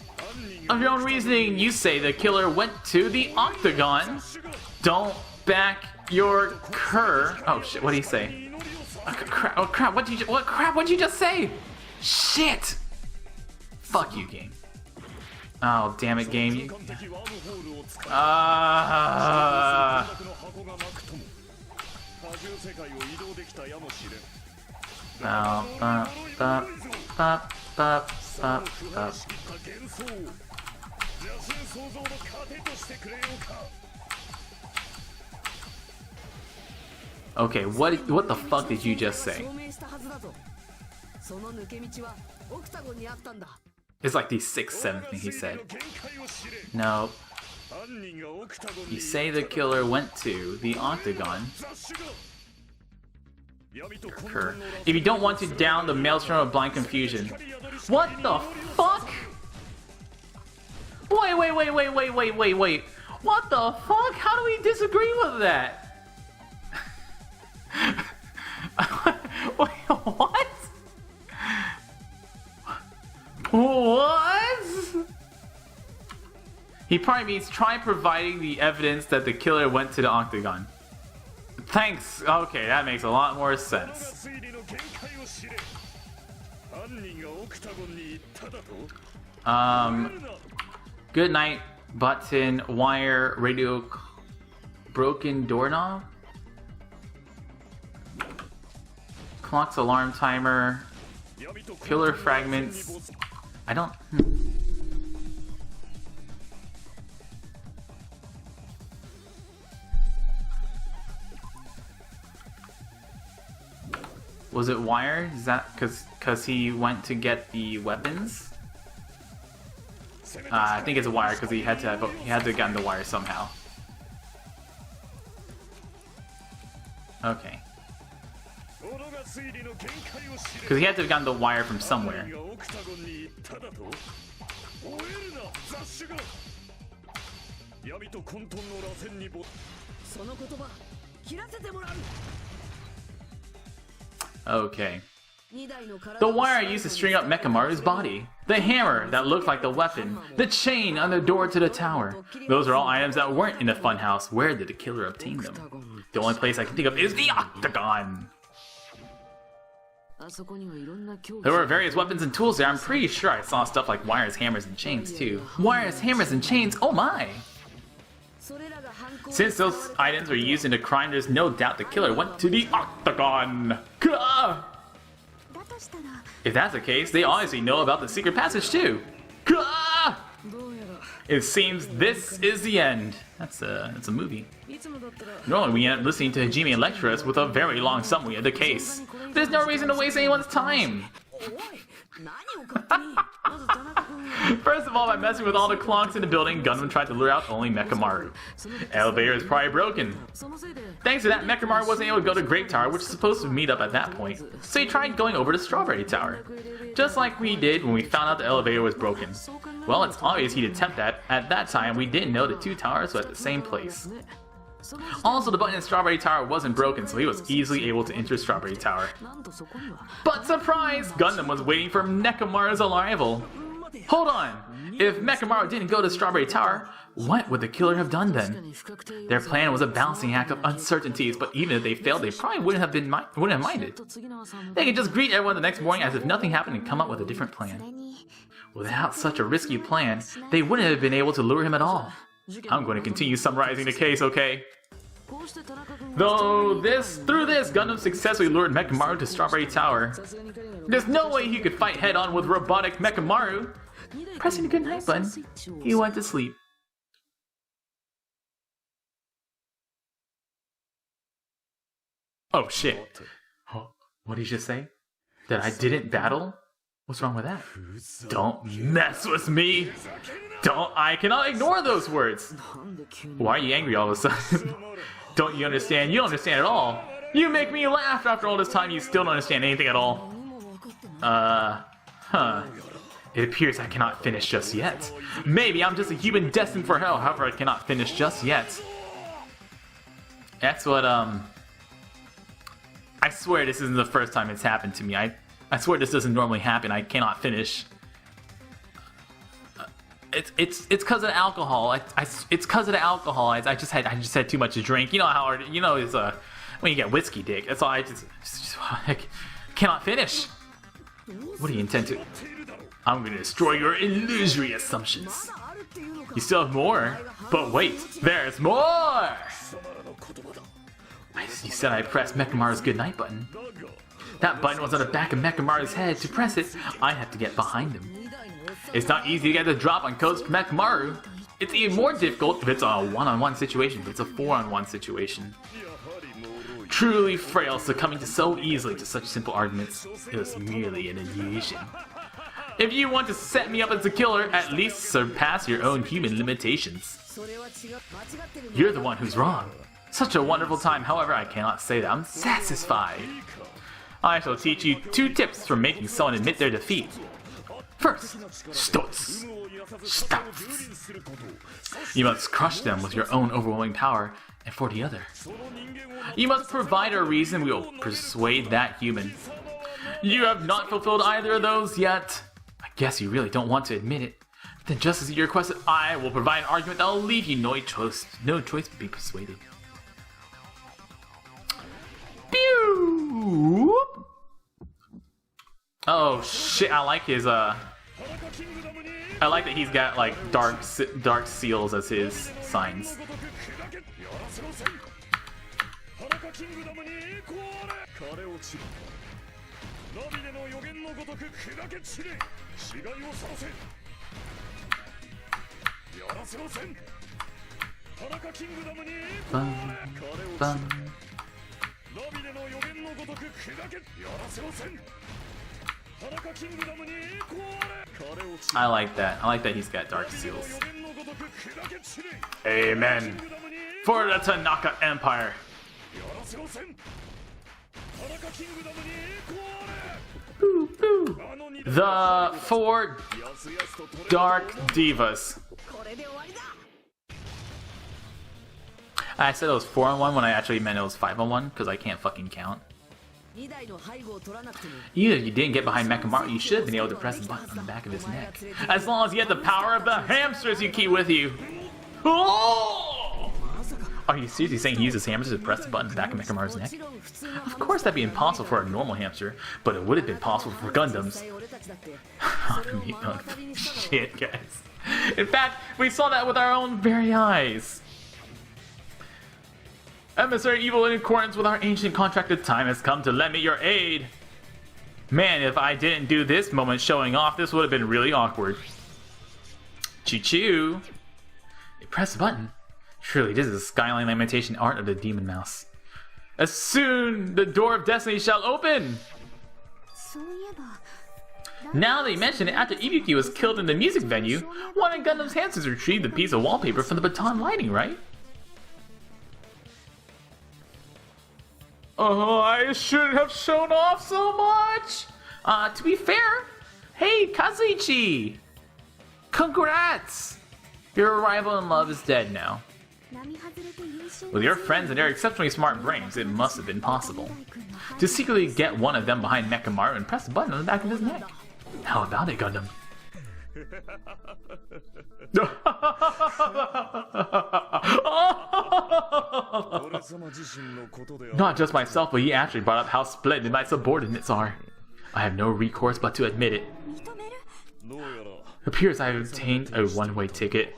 of your own reasoning. You say the killer went to the Octagon. Don't back your cur. Oh shit! What did he say? Oh crap! What crap? What'd you just say? Shit! Fuck you, game. Oh damn it, game! You... Okay, what the fuck did you just say? It's like the 6th, 7th thing he said. No. You say the killer went to the Octagon. If you don't want to down the maelstrom of blind confusion. What the fuck? Wait. What the fuck? How do we disagree with that? Wait, what? What? He probably means try providing the evidence that the killer went to the Octagon. Thanks. Okay, that makes a lot more sense. Good night button, wire, radio, broken doorknob, clock's alarm timer, pillar fragments. I don't. Was it wire? Is that because he went to get the weapons? I think it's a wire because he had to have gotten the wire somehow. Okay. Because he had to have gotten the wire from somewhere. Okay. The wire used to string up Mechamaru's body. The hammer that looked like the weapon. The chain on the door to the tower. Those are all items that weren't in the funhouse. Where did the killer obtain them? The only place I can think of is the Octagon. There were various weapons and tools there. I'm pretty sure I saw stuff like wires, hammers, and chains too. Wires, hammers, and chains, oh my! Since those items were used in the crime, there's no doubt the killer went to the Octagon! Gah! If that's the case, they obviously know about the secret passage too! Gah! It seems this is the end. That's a movie. Normally we end up listening to Hajime lecture us with a very long summary of the case. There's no reason to waste anyone's time! First of all, by messing with all the clocks in the building, Gundam tried to lure out only Mechamaru. Elevator is probably broken. Thanks to that, Mechamaru wasn't able to go to Great Tower, which is supposed to meet up at that point, so he tried going over to Strawberry Tower. Just like we did when we found out the elevator was broken. Well, it's obvious he'd attempt that. At that time, we didn't know the two towers were at the same place. Also, the button in Strawberry Tower wasn't broken, so he was easily able to enter Strawberry Tower. But surprise! Gundam was waiting for Mechamaru's arrival. Hold on! If Mechamaru didn't go to Strawberry Tower, what would the killer have done then? Their plan was a balancing act of uncertainties, but even if they failed, they probably wouldn't have minded. They could just greet everyone the next morning as if nothing happened and come up with a different plan. Without such a risky plan, they wouldn't have been able to lure him at all. I'm going to continue summarizing the case, okay? Through this, Gundam successfully lured Mechamaru to Strawberry Tower. There's no way he could fight head-on with robotic Mechamaru. Pressing the goodnight button, he went to sleep. Oh shit. What did you just say? That I didn't battle? What's wrong with that? Don't mess with me! I cannot ignore those words! Why are you angry all of a sudden? Don't you understand? You don't understand at all! You make me laugh after all this time, you still don't understand anything at all. It appears I cannot finish just yet. Maybe I'm just a human destined for hell, however I cannot finish just yet. That's what, I swear this isn't the first time it's happened to me. I swear this doesn't normally happen. I cannot finish. It's because of alcohol. It's because of the alcohol. I just had too much to drink. You know how hard, you know, it's when you get whiskey dick. That's all. I cannot finish. What do you intend to? I'm gonna destroy your illusory assumptions. You still have more, but wait, there's more. You said I pressed Mechamaru's goodnight button. That button was on the back of Mechamaru's head. To press it, I have to get behind him. It's not easy to get the drop on Coach Mechamaru. It's even more difficult if it's a one-on-one situation, but it's a four-on-one situation. Truly frail, succumbing so easily to such simple arguments. It was merely an illusion. If you want to set me up as a killer, at least surpass your own human limitations. You're the one who's wrong. Such a wonderful time, however, I cannot say that I'm satisfied. I shall teach you 2 tips for making someone admit their defeat. First, stutz. You must crush them with your own overwhelming power, and for the other, you must provide a reason we will persuade that human. You have not fulfilled either of those yet. I guess you really don't want to admit it. Then just as you requested, I will provide an argument that will leave you no choice to be persuaded. Pew! Oh shit! I like his I like that he's got like dark seals as his signs. I like that. I like that he's got dark seals. Amen. For the Tanaka Empire. Boo, boo. The 4 Dark Divas. I said it was 4-on-1 when I actually meant it was 5-on-1 because I can't fucking count. Even if you didn't get behind Mechamaru, you should have been able to press the button on the back of his neck. As long as you had the power of the hamsters you keep with you. Oh! Are you seriously saying he uses hamsters to press the button on the back of Mechamaru's neck? Of course that'd be impossible for a normal hamster, but it would have been possible for Gundams. Shit, guys. In fact, we saw that with our own very eyes. Emissary Evil, in accordance with our ancient contract, the time has come to lend me your aid. Man, if I didn't do this moment showing off, this would have been really awkward. Choo-choo. Press the button. Surely this is the Skyline Lamentation art of the Demon Mouse. As soon the door of destiny shall open. Now that you mention it, after Ibuki was killed in the music venue, one of Gundam's hamsters retrieved the piece of wallpaper from the baton lighting, right? Oh, I shouldn't have shown off so much! To be fair, hey, Kazuichi! Congrats! Your rival in love is dead now. With your friends and their exceptionally smart brains, it must have been possible to secretly get one of them behind Mechamaru and press a button on the back of his neck. How about it, Gundam? Not just myself, but he actually brought up how splendid my subordinates are. I have no recourse but to admit it. Appears I have obtained a one-way ticket.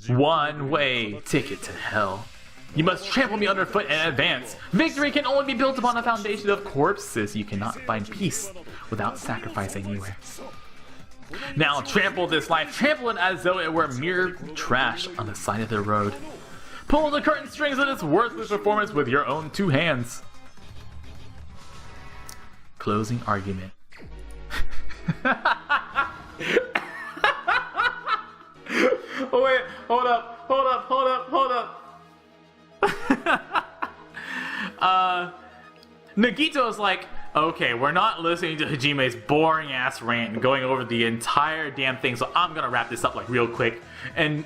One-way ticket to hell. You must trample me underfoot and advance. Victory can only be built upon a foundation of corpses. You cannot find peace without sacrifice anywhere. Now trample this life. Trample it as though it were mere trash on the side of the road. Pull the curtain strings of this worthless performance with your own two hands. Closing argument. Oh wait, hold up. Nagito's like, okay, we're not listening to Hajime's boring ass rant and going over the entire damn thing, so I'm gonna wrap this up like real quick. And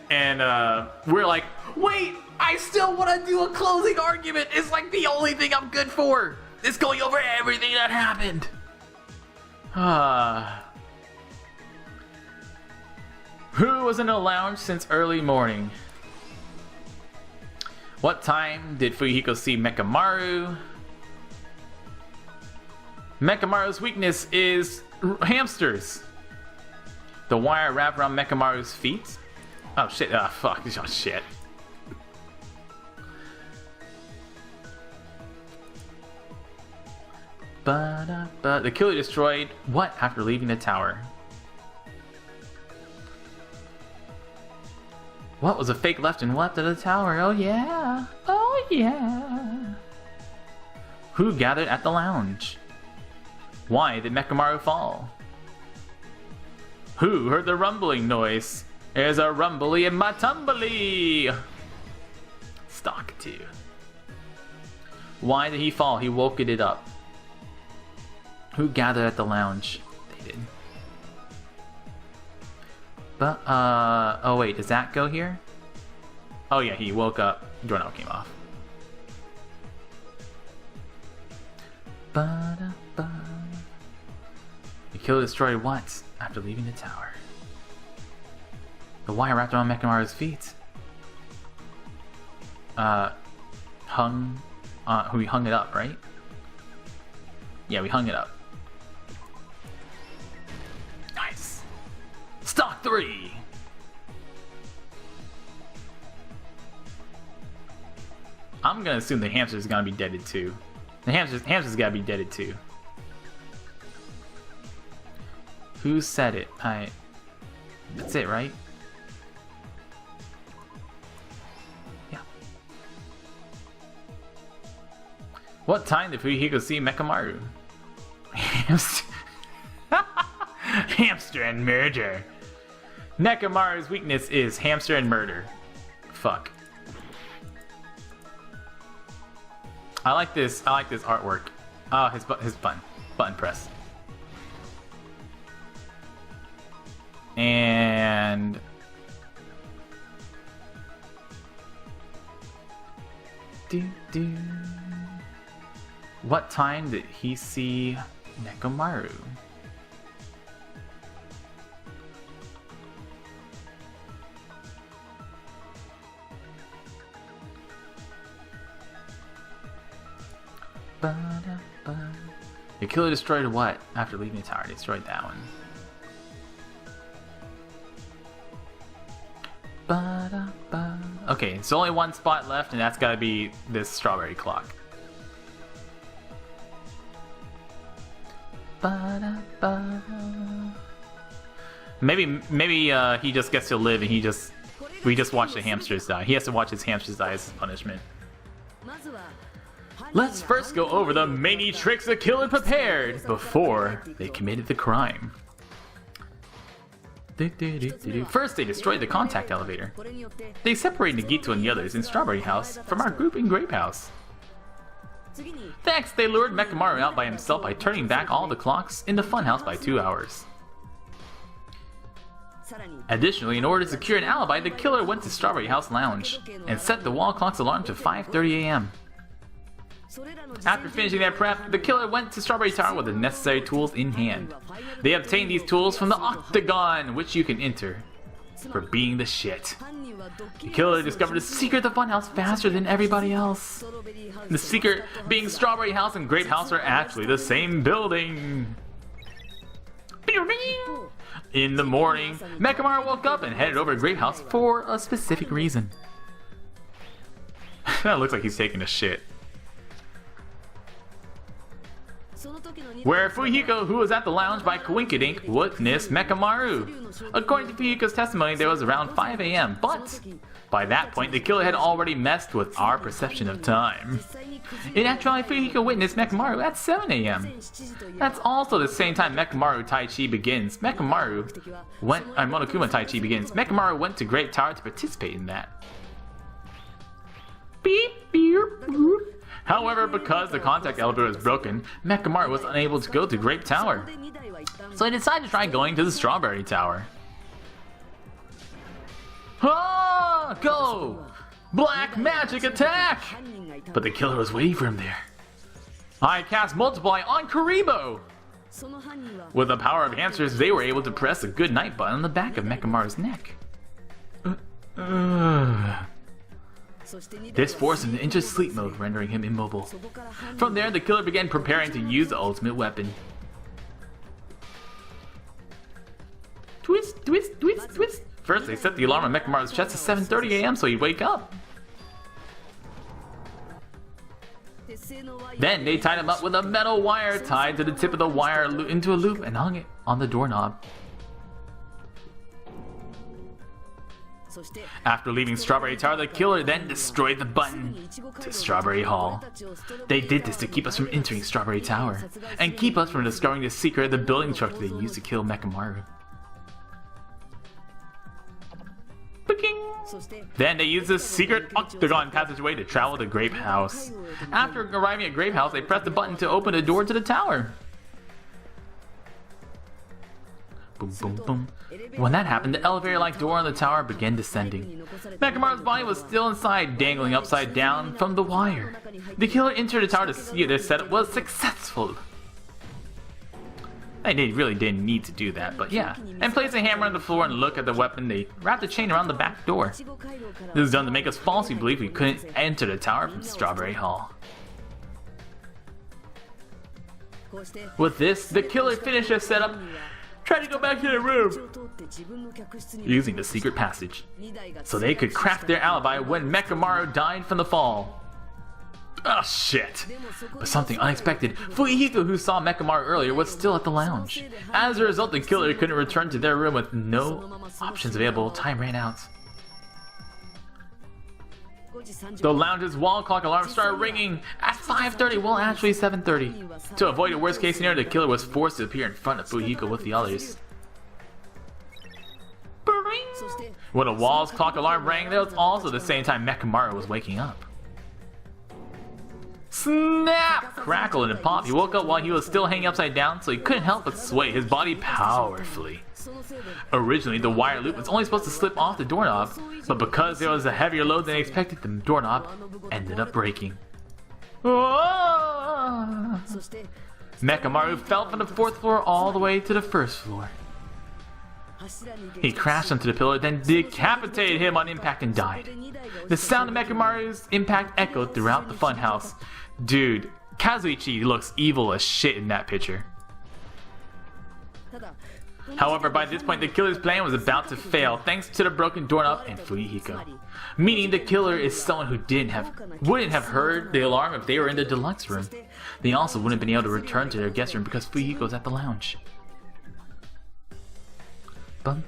we're like, wait, I still want to do a closing argument. It's like the only thing I'm good for. It's going over everything that happened. Who was in the lounge since early morning? What time did Fuyuhiko see Mechamaru? Mechamaru's weakness is hamsters. The wire wrapped around Mechamaru's feet? Oh shit, fuck, oh shit. The killer destroyed what after leaving the tower? What was a fake left and left of the tower? Oh yeah. Oh yeah. Who gathered at the lounge? Why did Mechamaru fall? Who heard the rumbling noise? There's a rumbly in my tumbly. Stock 2. Why did he fall? He woke it up. Who gathered at the lounge? They did. But, oh wait, does that go here? Oh yeah, he woke up. Doorknob came off. The killer destroyed what after leaving the tower? The wire wrapped around Mechamaru's feet. We hung it up, right? Yeah, we hung it up. Nice. Stock 3! I'm gonna assume the hamster's gonna be deaded too. The hamster's gotta be deaded too. Who said it? That's it, right? Yeah. What time did Fuyuhiko see Mechamaru? Hamster and murder. Mechamaru's weakness is hamster and murder. Fuck. I like this artwork. Oh, his button press. And what time did he see Mechamaru? The killer destroyed what after leaving the tower? They destroyed that one. Okay, so only one spot left, and that's gotta be this strawberry clock. Maybe he just gets to live, and we just watch the hamsters die. He has to watch his hamsters die as punishment. Let's first go over the many tricks the killer prepared before they committed the crime. First, they destroyed the contact elevator. They separated Nagito and the others in Strawberry House from our group in Grape House. Next, they lured Mechamaru out by himself by turning back all the clocks in the funhouse by 2 hours. Additionally, in order to secure an alibi, the killer went to Strawberry House Lounge and set the wall clock's alarm to 5:30 a.m. After finishing their prep, the killer went to Strawberry Tower with the necessary tools in hand. They obtained these tools from the Octagon, which you can enter for being the shit. The killer discovered a secret of the funhouse faster than everybody else. The secret being Strawberry House and Grape House are actually the same building. In the morning, Mechamaru woke up and headed over to Grape House for a specific reason. That looks like he's taking a shit. Where Fuyuhiko, who was at the lounge by coinkydink, witnessed Mechamaru. According to Fuyuhiko's testimony, there was around 5 a.m., but by that point, the killer had already messed with our perception of time. In actuality, Fuyuhiko witnessed Mechamaru at 7 a.m. That's also the same time Mechamaru Tai Chi begins. Monokuma Tai Chi begins. Mechamaru went to Great Tower to participate in that. Beep, beep, boop. However, because the contact elevator was broken, Mechamaru was unable to go to Grape Tower. So he decided to try going to the Strawberry Tower. Ah! Go! Black magic attack! But the killer was waiting for him there. I cast Multiply on Kuribo! With the power of answers, they were able to press the good night button on the back of Mechamaru's neck. This forced him into sleep mode, rendering him immobile. From there, the killer began preparing to use the ultimate weapon. Twist, twist, twist, twist. First, they set the alarm on Mechamaru's chest to 7:30 a.m. so he'd wake up. Then, they tied him up with a metal wire tied to the tip of the wire into a loop and hung it on the doorknob. After leaving Strawberry Tower, the killer then destroyed the button to Strawberry Hall. They did this to keep us from entering Strawberry Tower, and keep us from discovering the secret of the building structure they used to kill Mechamaru. Then they used the secret Octagon passageway to travel to Grape House. After arriving at Grape House, they pressed the button to open the door to the tower. Boom, boom, boom. When that happened, the elevator-like door on the tower began descending. Mechamaru's body was still inside, dangling upside down from the wire. The killer entered the tower to see if this setup was successful. They really didn't need to do that, but yeah. And place a hammer on the floor and look at the weapon. They wrapped a chain around the back door. This was done to make us falsely believe we couldn't enter the tower from Strawberry Hall. With this, the killer finished his setup, tried to go back to their room using the secret passage, so they could craft their alibi when Mechamaru died from the fall. Oh shit! But something unexpected. Fuyuhiko, who saw Mechamaru earlier, was still at the lounge. As a result, the killer couldn't return to their room with no options available. Time ran out. The lounge's wall clock alarm started ringing at 5:30, well actually 7:30. To avoid a worst case scenario, the killer was forced to appear in front of Fuyuhiko with the others. When the wall's clock alarm rang, that was also the same time Mechamaru was waking up. Snap! Crackle and pop. He woke up while he was still hanging upside down, so he couldn't help but sway his body powerfully. Originally, the wire loop was only supposed to slip off the doorknob, but because there was a heavier load than expected, the doorknob ended up breaking. Mechamaru fell from the 4th floor all the way to the 1st floor. He crashed onto the pillar, then decapitated him on impact and died. The sound of Mechamaru's impact echoed throughout the funhouse. Dude, Kazuichi looks evil as shit in that picture. However, by this point, the killer's plan was about to fail thanks to the broken doorknob and Fuyuhiko. Meaning the killer is someone who wouldn't have heard the alarm if they were in the deluxe room. They also wouldn't have been able to return to their guest room because Fuyuhiko's at the lounge. That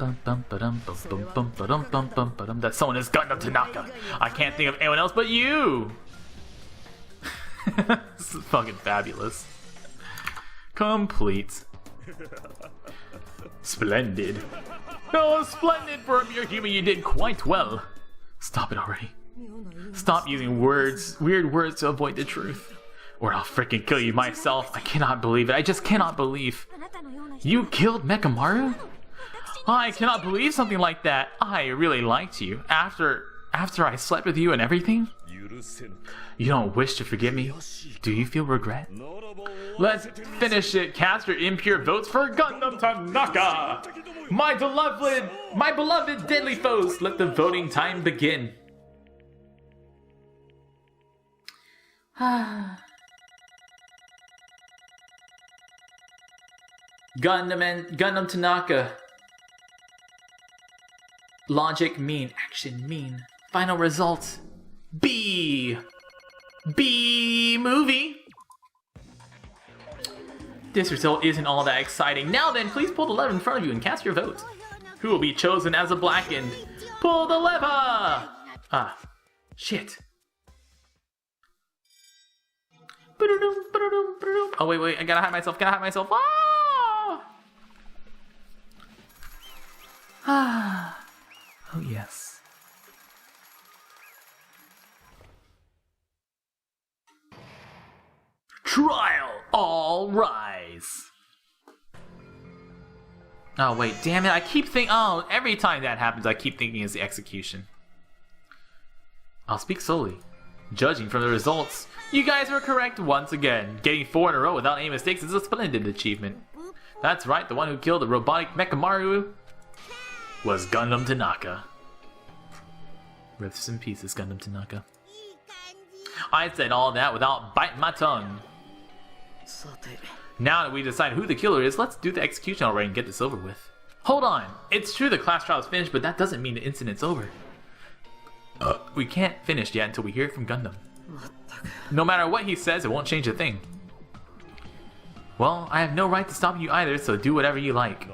someone is Gundam Tanaka. I can't think of anyone else but you. This is fucking fabulous. Complete. Splendid. Oh, splendid! For a mere human, you did quite well. Stop it already. Stop using weird words to avoid the truth. Or I'll freaking kill you myself. I cannot believe it. I just cannot believe. You killed Mechamaru? I cannot believe something like that. I really liked you. After I slept with you and everything? You don't wish to forgive me? Do you feel regret? Let's finish it. Cast your impure votes for Gundam Tanaka! My beloved deadly foes, let the voting time begin. Gundam Tanaka. Logic mean, action mean. Final results. B movie. This result isn't all that exciting. Now then, please pull the lever in front of you and cast your vote. Who will be chosen as a blackened? Pull the lever! Ah, shit. Oh wait, I gotta hide myself. Ah! Oh yes. Trial, all rise. Oh wait, damn it! I keep thinking. Oh, every time that happens, I keep thinking it's the execution. I'll speak solely. Judging from the results, you guys were correct once again. Getting 4 in a row without any mistakes is a splendid achievement. That's right, the one who killed the robotic Mechamaru was Gundam Tanaka. Rest in pieces, Gundam Tanaka. I said all that without biting my tongue. Now that we decide who the killer is, let's do the execution already and get this over with. Hold on, it's true the class trial is finished, but that doesn't mean the incident's over. We can't finish yet until we hear from Gundam. No matter what he says, it won't change a thing. Well, I have no right to stop you either, so do whatever you like.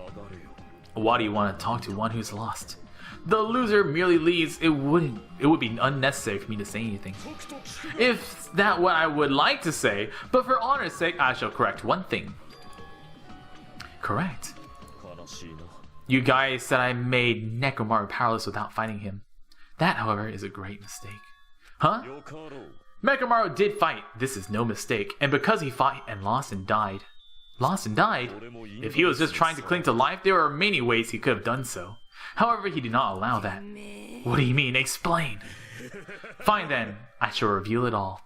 Why do you want to talk to one who's lost? The loser merely leaves. It would be unnecessary for me to say anything. If that what I would like to say, but for honor's sake, I shall correct one thing. Correct. You guys said I made Mechamaru powerless without fighting him. That, however, is a great mistake. Huh? Mechamaru did fight. This is no mistake. And because he fought and lost and died. Lost and died? If he was just trying to cling to life, there are many ways he could have done so. However, he did not allow that. What do you mean? Explain. Fine then. I shall reveal it all.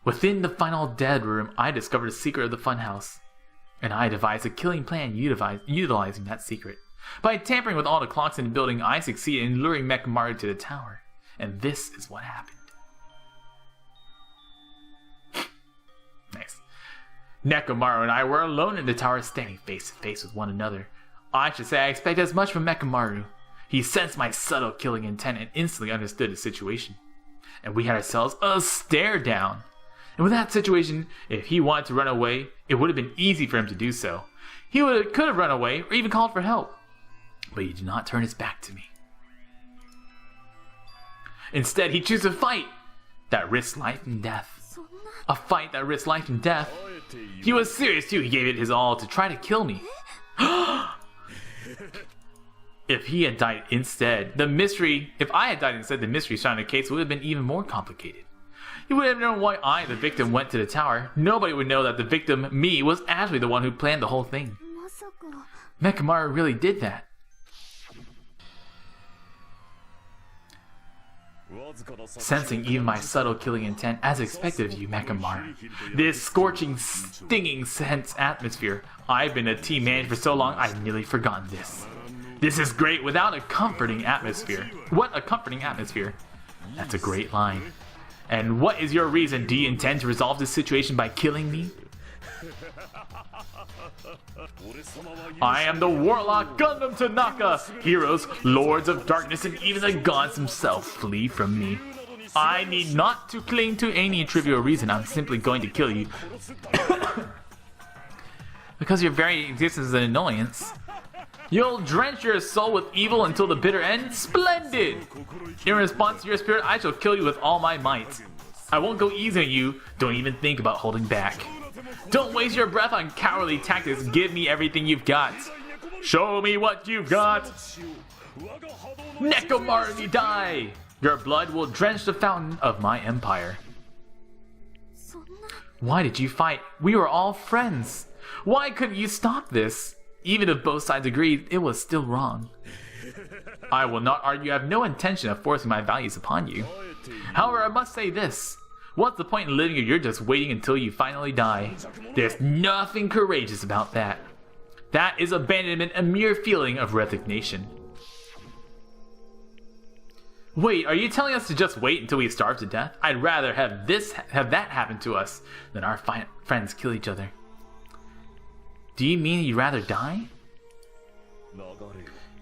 Within the final dead room, I discovered a secret of the funhouse. And I devised a killing plan utilizing that secret. By tampering with all the clocks in the building, I succeeded in luring Mechamaru to the tower. And this is what happened. Nice. Mechamaru and I were alone in the tower, standing face to face with one another. I should say I expect as much from Mechamaru. He sensed my subtle killing intent and instantly understood the situation. And we had ourselves a stare down. And with that situation, if he wanted to run away, it would have been easy for him to do so. He could have run away or even called for help. But he did not turn his back to me. Instead, he chose a fight that risked life and death. A fight that risked life and death. He was serious too. He gave it his all to try to kill me. If he had died instead, the mystery surrounding the case would have been even more complicated. He would have known why I, the victim, went to the tower. Nobody would know that the victim, me, was actually the one who planned the whole thing. Mechamaru really did that. Sensing even my subtle killing intent, as expected of you, Mechamaru. This scorching, stinging sense atmosphere. I've been a team manager for so long, I've nearly forgotten this. This is great without a comforting atmosphere. What a comforting atmosphere. That's a great line. And what is your reason? Do you intend to resolve this situation by killing me? I am the warlock Gundam Tanaka. Heroes, lords of darkness, and even the gods themselves flee from me. I need not to cling to any trivial reason. I'm simply going to kill you. Because your very existence is an annoyance. You'll drench your soul with evil until the bitter end? Splendid! In response to your spirit, I shall kill you with all my might. I won't go easy on you. Don't even think about holding back. Don't waste your breath on cowardly tactics. Give me everything you've got. Show me what you've got! Nekomaru die! Your blood will drench the fountain of my empire. Why did you fight? We were all friends. Why couldn't you stop this? Even if both sides agreed, it was still wrong. I will not argue. I have no intention of forcing my values upon you. However, I must say this. What's the point in living if you're just waiting until you finally die? There's nothing courageous about that. That is abandonment, a mere feeling of resignation. Wait, are you telling us to just wait until we starve to death? I'd rather have that happen to us than our friends kill each other. Do you mean you'd rather die?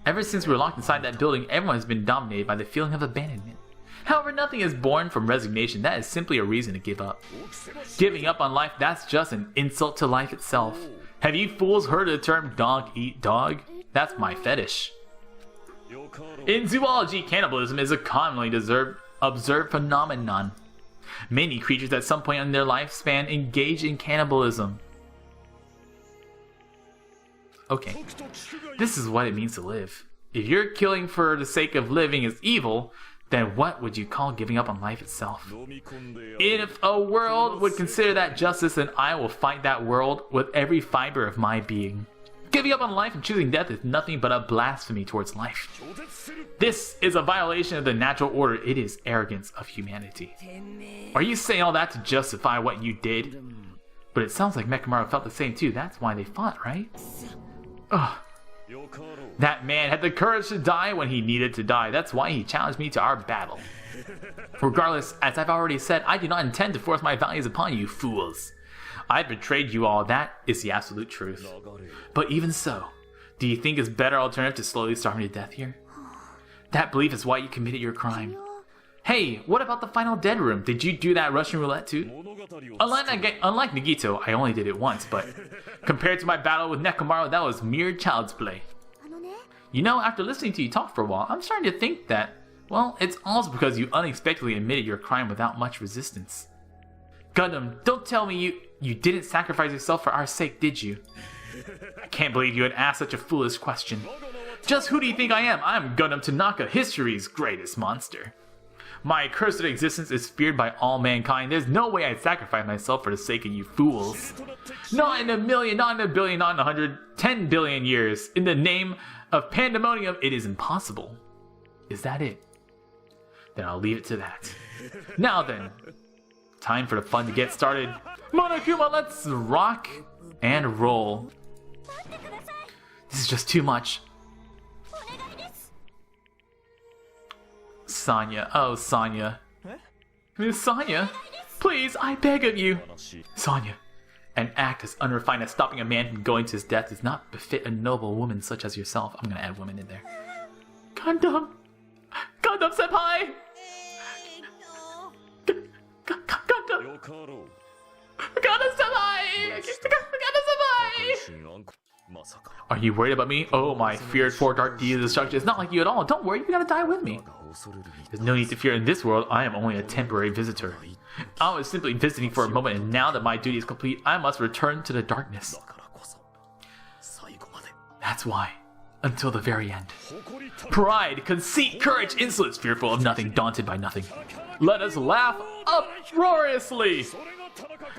Ever since we were locked inside that building, everyone has been dominated by the feeling of abandonment. However, nothing is born from resignation. That is simply a reason to give up. Giving up on life, that's just an insult to life itself. Have you fools heard of the term dog eat dog? That's my fetish. In zoology, cannibalism is a commonly observed phenomenon. Many creatures at some point in their lifespan engage in cannibalism. Okay, this is what it means to live. If you're killing for the sake of living is evil, then what would you call giving up on life itself? If a world would consider that justice, then I will fight that world with every fiber of my being. Giving up on life and choosing death is nothing but a blasphemy towards life. This is a violation of the natural order. It is arrogance of humanity. Are you saying all that to justify what you did? But it sounds like Mechamaru felt the same too. That's why they fought, right? Ugh. That man had the courage to die when he needed to die. That's why he challenged me to our battle. Regardless, as I've already said, I do not intend to force my values upon you, fools. I betrayed you all. That is the absolute truth. But even so, do you think it's a better alternative to slowly starving to death here? That belief is why you committed your crime. Hey, what about the final dead room? Did you do that Russian roulette too? Unlike Nagito, I only did it once, but compared to my battle with Nekomaru, that was mere child's play. You know, after listening to you talk for a while, I'm starting to think that, well, it's also because you unexpectedly admitted your crime without much resistance. Gundam, don't tell me you didn't sacrifice yourself for our sake, did you? I can't believe you had asked such a foolish question. Just who do you think I am? I'm Gundam Tanaka, history's greatest monster. My accursed existence is feared by all mankind. There's no way I'd sacrifice myself for the sake of you fools. Not in a million, not in a billion, not in 110 billion years. In the name of pandemonium, it is impossible. Is that it? Then I'll leave it to that. Now then, time for the fun to get started. Monokuma, let's rock and roll. This is just too much. Sonya, oh Sonya. Miss Sonya, please, I beg of you. Sonya, an act as unrefined as stopping a man from going to his death does not befit a noble woman such as yourself. I'm gonna add women in there. Gundam! Gundam senpai! Gundam! Gundam senpai! Gundam senpai! Are you worried about me? Oh, my feared for Dark Deity destruction. It's not like you at all. Don't worry, you're gonna die with me. There's no need to fear in this world. I am only a temporary visitor. I was simply visiting for a moment, and now that my duty is complete, I must return to the darkness. That's why. Until the very end. Pride, conceit, courage, insolence, fearful of nothing, daunted by nothing. Let us laugh uproariously.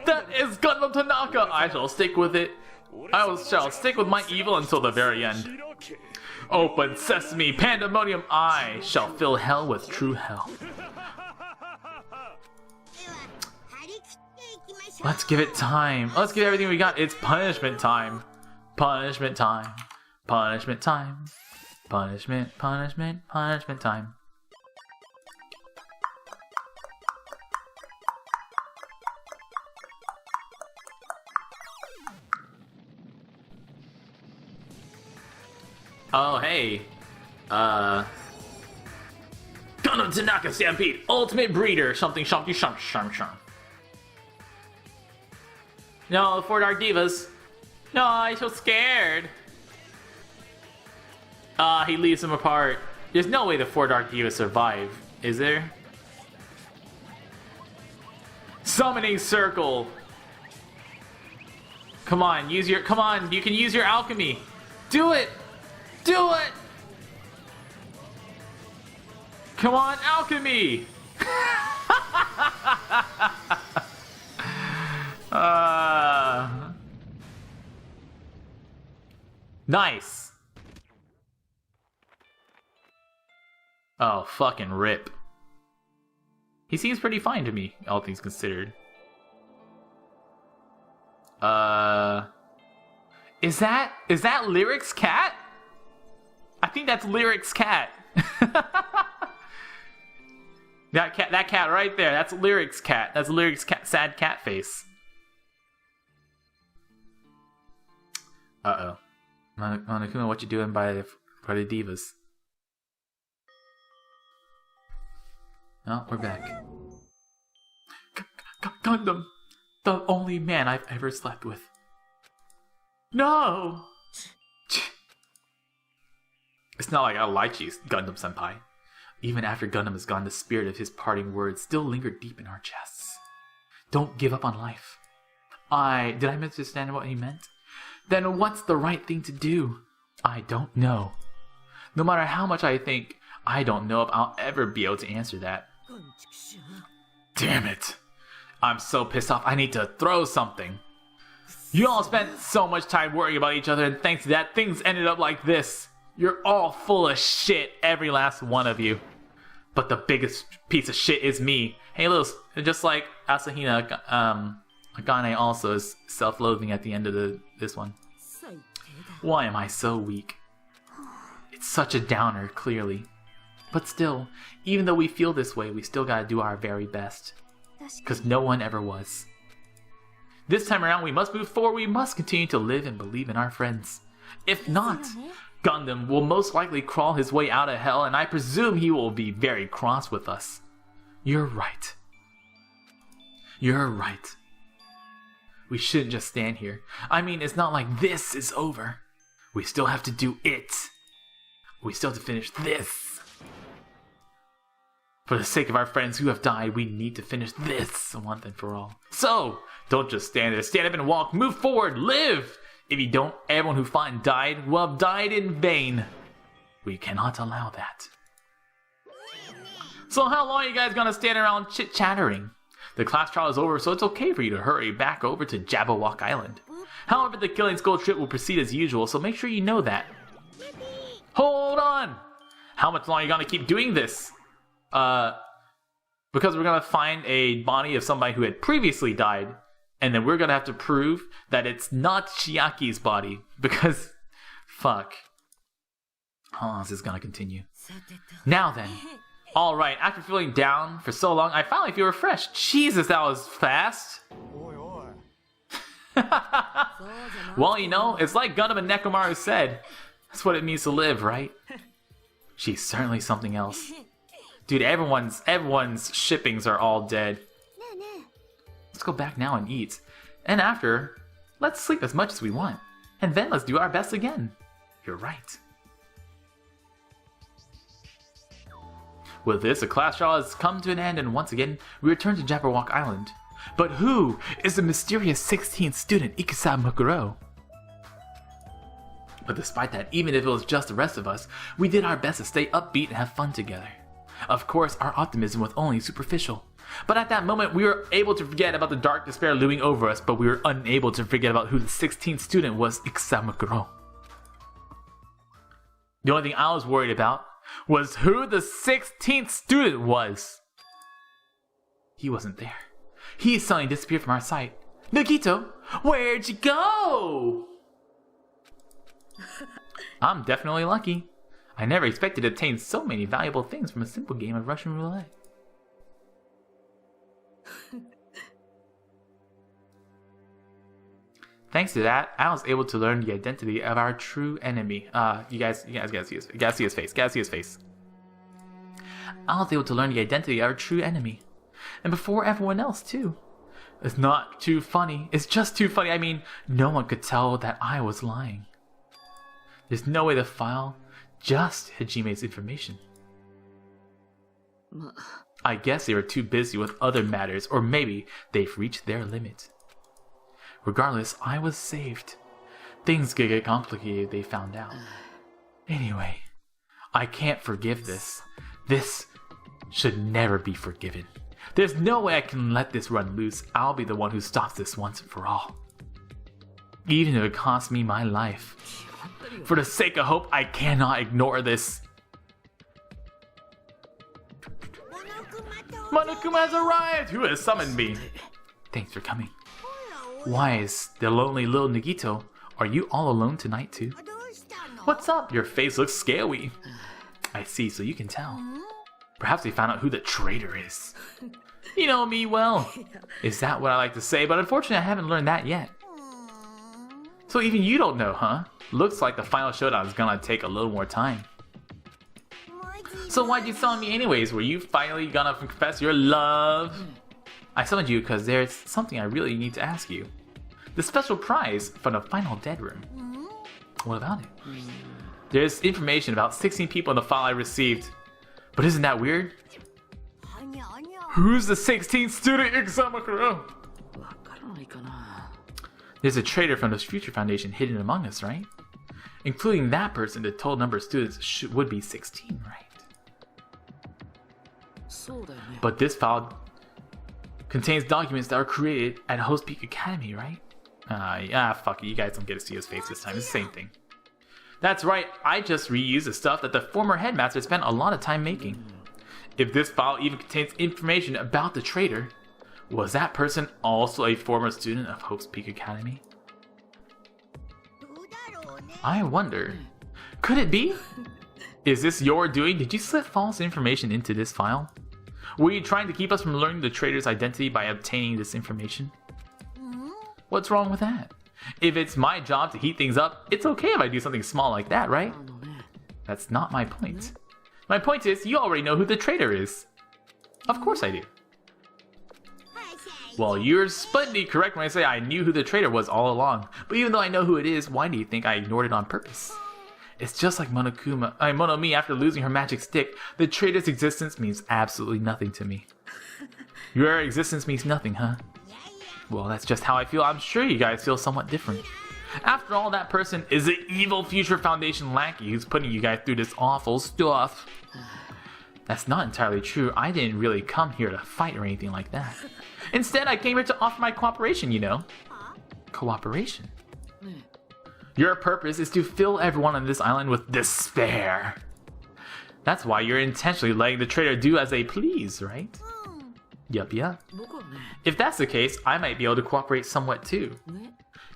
That is Gundam Tanaka. I shall stick with it. Shall stick with my evil until the very end. Open sesame, pandemonium, I shall fill hell with true hell. Let's give it time. Let's give everything we got. It's punishment time. Punishment time. Punishment time. Punishment, punishment, punishment time. Oh, hey. Gundam Tanaka Stampede, Ultimate Breeder, something. No, the 4 Dark Divas. No, I'm so scared. He leaves them apart. There's no way the 4 Dark Divas survive, is there? Summoning Circle. Come on, you can use your alchemy. Do it! Come on, alchemy! Nice! Oh, fucking rip. He seems pretty fine to me, all things considered. Is that Lyric's cat? I think that's Lyric's cat. That cat right there, that's Lyric's cat. That's Lyric's cat, sad cat face. Uh-oh. Monokuma, what you doing by the divas? Oh, we're back. Gundam! The only man I've ever slept with. No! It's not like I like you, Gundam-senpai. Even after Gundam is gone, the spirit of his parting words still lingered deep in our chests. Don't give up on life. Did I misunderstand what he meant? Then what's the right thing to do? I don't know. No matter how much I think, I don't know if I'll ever be able to answer that. Damn it. I'm so pissed off, I need to throw something. You all spent so much time worrying about each other, and thanks to that, things ended up like this. You're all full of shit, every last one of you. But the biggest piece of shit is me. Hey, Lils, just like Asahina, Akane also is self-loathing at the end of this one. Why am I so weak? It's such a downer, clearly. But still, even though we feel this way, we still gotta do our very best. Because no one ever was. This time around, we must move forward. We must continue to live and believe in our friends. If not, Gundam will most likely crawl his way out of hell, and I presume he will be very cross with us. You're right. You're right. We shouldn't just stand here. I mean, it's not like this is over. We still have to do it. We still have to finish this. For the sake of our friends who have died, we need to finish this once and for all. So, don't just stand there. Stand up and walk. Move forward. Live. If you don't, everyone who fought and died will have died in vain. We cannot allow that. So how long are you guys gonna stand around chit-chattering? The class trial is over, so it's okay for you to hurry back over to Jabberwock Island. However, the Killing Skull trip will proceed as usual, so make sure you know that. Hold on! How much longer are you gonna keep doing this? Because we're gonna find a body of somebody who had previously died, and then we're gonna have to prove that it's not Chiaki's body, because, fuck. How long is this gonna continue? Now then. Alright, after feeling down for so long, I finally feel refreshed. Jesus, that was fast. Well, you know, it's like Gundam and Nekomaru said. That's what it means to live, right? She's certainly something else. Dude, everyone's shippings are all dead. Let's go back now and eat. And after, let's sleep as much as we want. And then let's do our best again. You're right. With this, the class trial has come to an end, and once again, we return to Jabberwock Island. But who is the mysterious 16th student, Ikusa Mukuro? But despite that, even if it was just the rest of us, we did our best to stay upbeat and have fun together. Of course, our optimism was only superficial. But at that moment, we were able to forget about the dark despair looming over us, but we were unable to forget about who the 16th student was, Ikusa Mukuro. The only thing I was worried about was who the 16th student was. He wasn't there. He suddenly disappeared from our sight. Nagito, where'd you go? I'm definitely lucky. I never expected to obtain so many valuable things from a simple game of Russian roulette. Thanks to that, I was able to learn the identity of our true enemy. You guys gotta see his face. Gotta see his face. I was able to learn the identity of our true enemy. And before everyone else, too. It's not too funny. It's just too funny. I mean, no one could tell that I was lying. There's no way to file just Hajime's information. I guess they were too busy with other matters, or maybe they've reached their limit. Regardless, I was saved. Things could get complicated, they found out. Anyway, I can't forgive this. This should never be forgiven. There's no way I can let this run loose. I'll be the one who stops this once and for all. Even if it costs me my life. For the sake of hope, I cannot ignore this. Monokuma has arrived! Who has summoned me? Thanks for coming. Wise, the lonely little Nagito. Are you all alone tonight too? What's up? Your face looks scaly. I see, so you can tell. Perhaps we found out who the traitor is. You know me well. Is that what I like to say? But unfortunately, I haven't learned that yet. So even you don't know, huh? Looks like the final showdown is gonna take a little more time. So why'd you summon me anyways? Were you finally gonna confess your love? I summoned you because there's something I really need to ask you. The special prize from the final dead room. What about it? There's information about 16 people in the file I received. But isn't that weird? Who's the 16th student Ixamakuro? There's a traitor from the Future Foundation hidden among us, right? Including that person, the total number of students would be 16, right? But this file contains documents that were created at Host Peak Academy, right? Yeah, fuck it, you guys don't get to see his face this time, it's the same thing. That's right, I just reused the stuff that the former headmaster spent a lot of time making. If this file even contains information about the traitor, was that person also a former student of Hope's Peak Academy? I wonder, could it be? Is this your doing? Did you slip false information into this file? Were you trying to keep us from learning the traitor's identity by obtaining this information? What's wrong with that? If it's my job to heat things up, it's okay if I do something small like that, right? That's not my point. My point is, you already know who the traitor is. Of course I do. Well, you're splendidly correct when I say I knew who the traitor was all along. But even though I know who it is, why do you think I ignored it on purpose? It's just like Monomi after losing her magic stick. The traitor's existence means absolutely nothing to me. Your existence means nothing, huh? Well, that's just how I feel. I'm sure you guys feel somewhat different. After all, that person is the evil Future Foundation lackey who's putting you guys through this awful stuff. That's not entirely true. I didn't really come here to fight or anything like that. Instead, I came here to offer my cooperation, you know. Cooperation? Your purpose is to fill everyone on this island with despair. That's why you're intentionally letting the traitor do as they please, right? Yup. If that's the case, I might be able to cooperate somewhat too.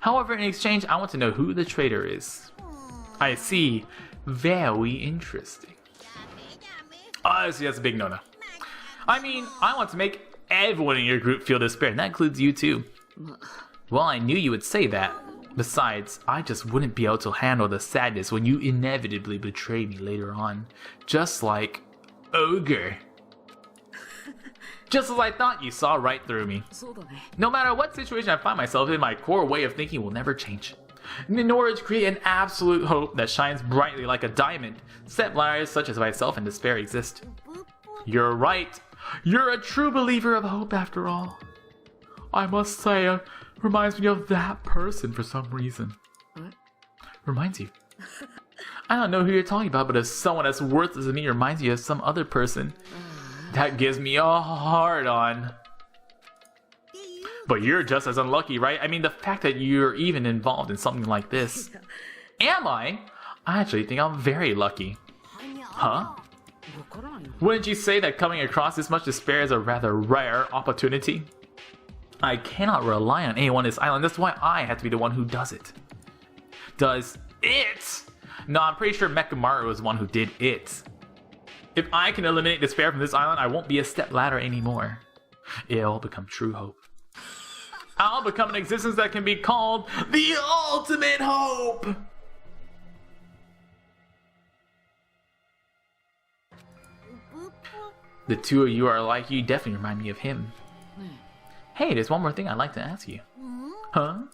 However, in exchange, I want to know who the traitor is. I see. Very interesting. See, that's a big no-no. I mean, I want to make everyone in your group feel despair, and that includes you too. Well, I knew you would say that. Besides, I just wouldn't be able to handle the sadness when you inevitably betray me later on. Just like Ogre. Just as I thought, you saw right through me. No matter what situation I find myself in, my core way of thinking will never change. In order to create an absolute hope that shines brightly like a diamond, stepbladders such as myself and despair exist. You're right. You're a true believer of hope after all. I must say, it reminds me of that person for some reason. What? Reminds you? I don't know who you're talking about, but if someone as worthless as me reminds you of some other person, that gives me a hard on. But you're just as unlucky, right? I mean, the fact that you're even involved in something like this. Am I? I actually think I'm very lucky. Huh? Wouldn't you say that coming across this much despair is a rather rare opportunity? I cannot rely on anyone on this island. That's why I have to be the one who does it. Does it? No, I'm pretty sure Mechamaru was the one who did it. If I can eliminate despair from this island, I won't be a stepladder anymore. It'll become true hope. I'll become an existence that can be called the ultimate hope! The two of you are alike. You definitely remind me of him. Hey, there's one more thing I'd like to ask you. Huh?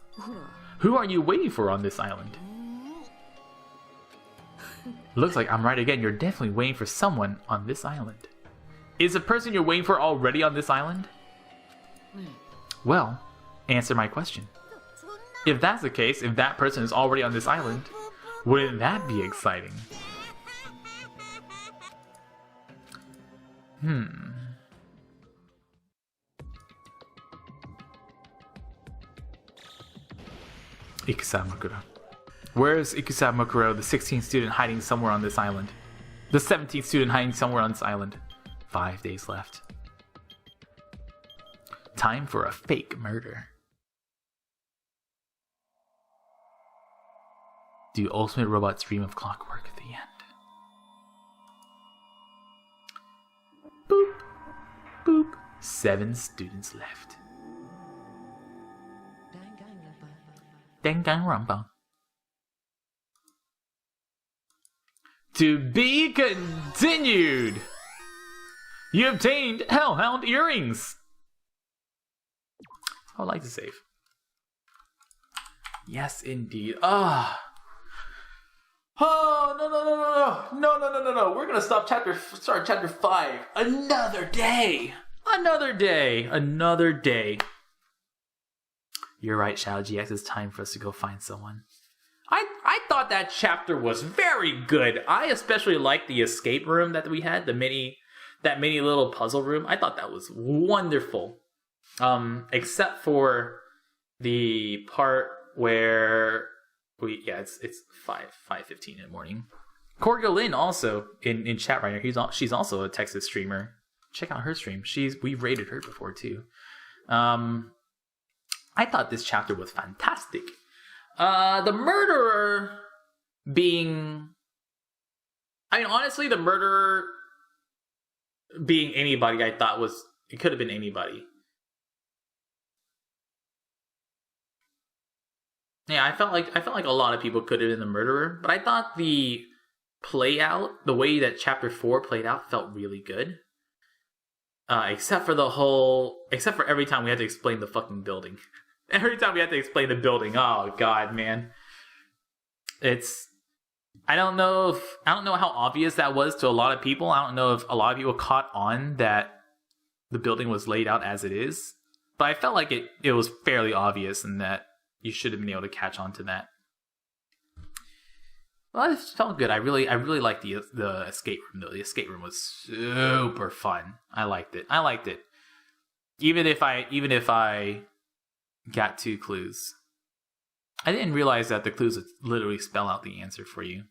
Who are you waiting for on this island? Looks like I'm right again. You're definitely waiting for someone on this island. Is the person you're waiting for already on this island? Well, answer my question. If that's the case, if that person is already on this island, wouldn't that be exciting? Ikusamakura. Where is Ikusamakura, the 16th student hiding somewhere on this island? The 17th student hiding somewhere on this island. 5 days left. Time for a fake murder. Do ultimate robots dream of clockwork at the end? Boop. Boop. 7 students left. Danganronpa. To be continued! You obtained Hellhound earrings! I would like to save. Yes, indeed. Oh, no. We're gonna start chapter 5. Another day. You're right, Shadow GX. It's time for us to go find someone. I thought that chapter was very good. I especially liked the escape room that we had, that mini little puzzle room. I thought that was wonderful. Except for the part where it's 5:15 in the morning. Corgolin also in chat right here. She's also a Texas streamer. Check out her stream. We've rated her before too. I thought this chapter was fantastic. The murderer being... honestly, the murderer being anybody, I thought it could have been anybody. Yeah, I felt like a lot of people could have been the murderer, but I thought the way that chapter 4 played out felt really good. Except for every time we had to explain the fucking building. Every time we had to explain the building, oh god, man. I don't know how obvious that was to a lot of people. I don't know if a lot of people caught on that the building was laid out as it is. But I felt like it was fairly obvious, and that you should have been able to catch on to that. Well, it felt good. I really liked the escape room, though. The escape room was super fun. I liked it. Even if I got 2 clues. I didn't realize that the clues would literally spell out the answer for you.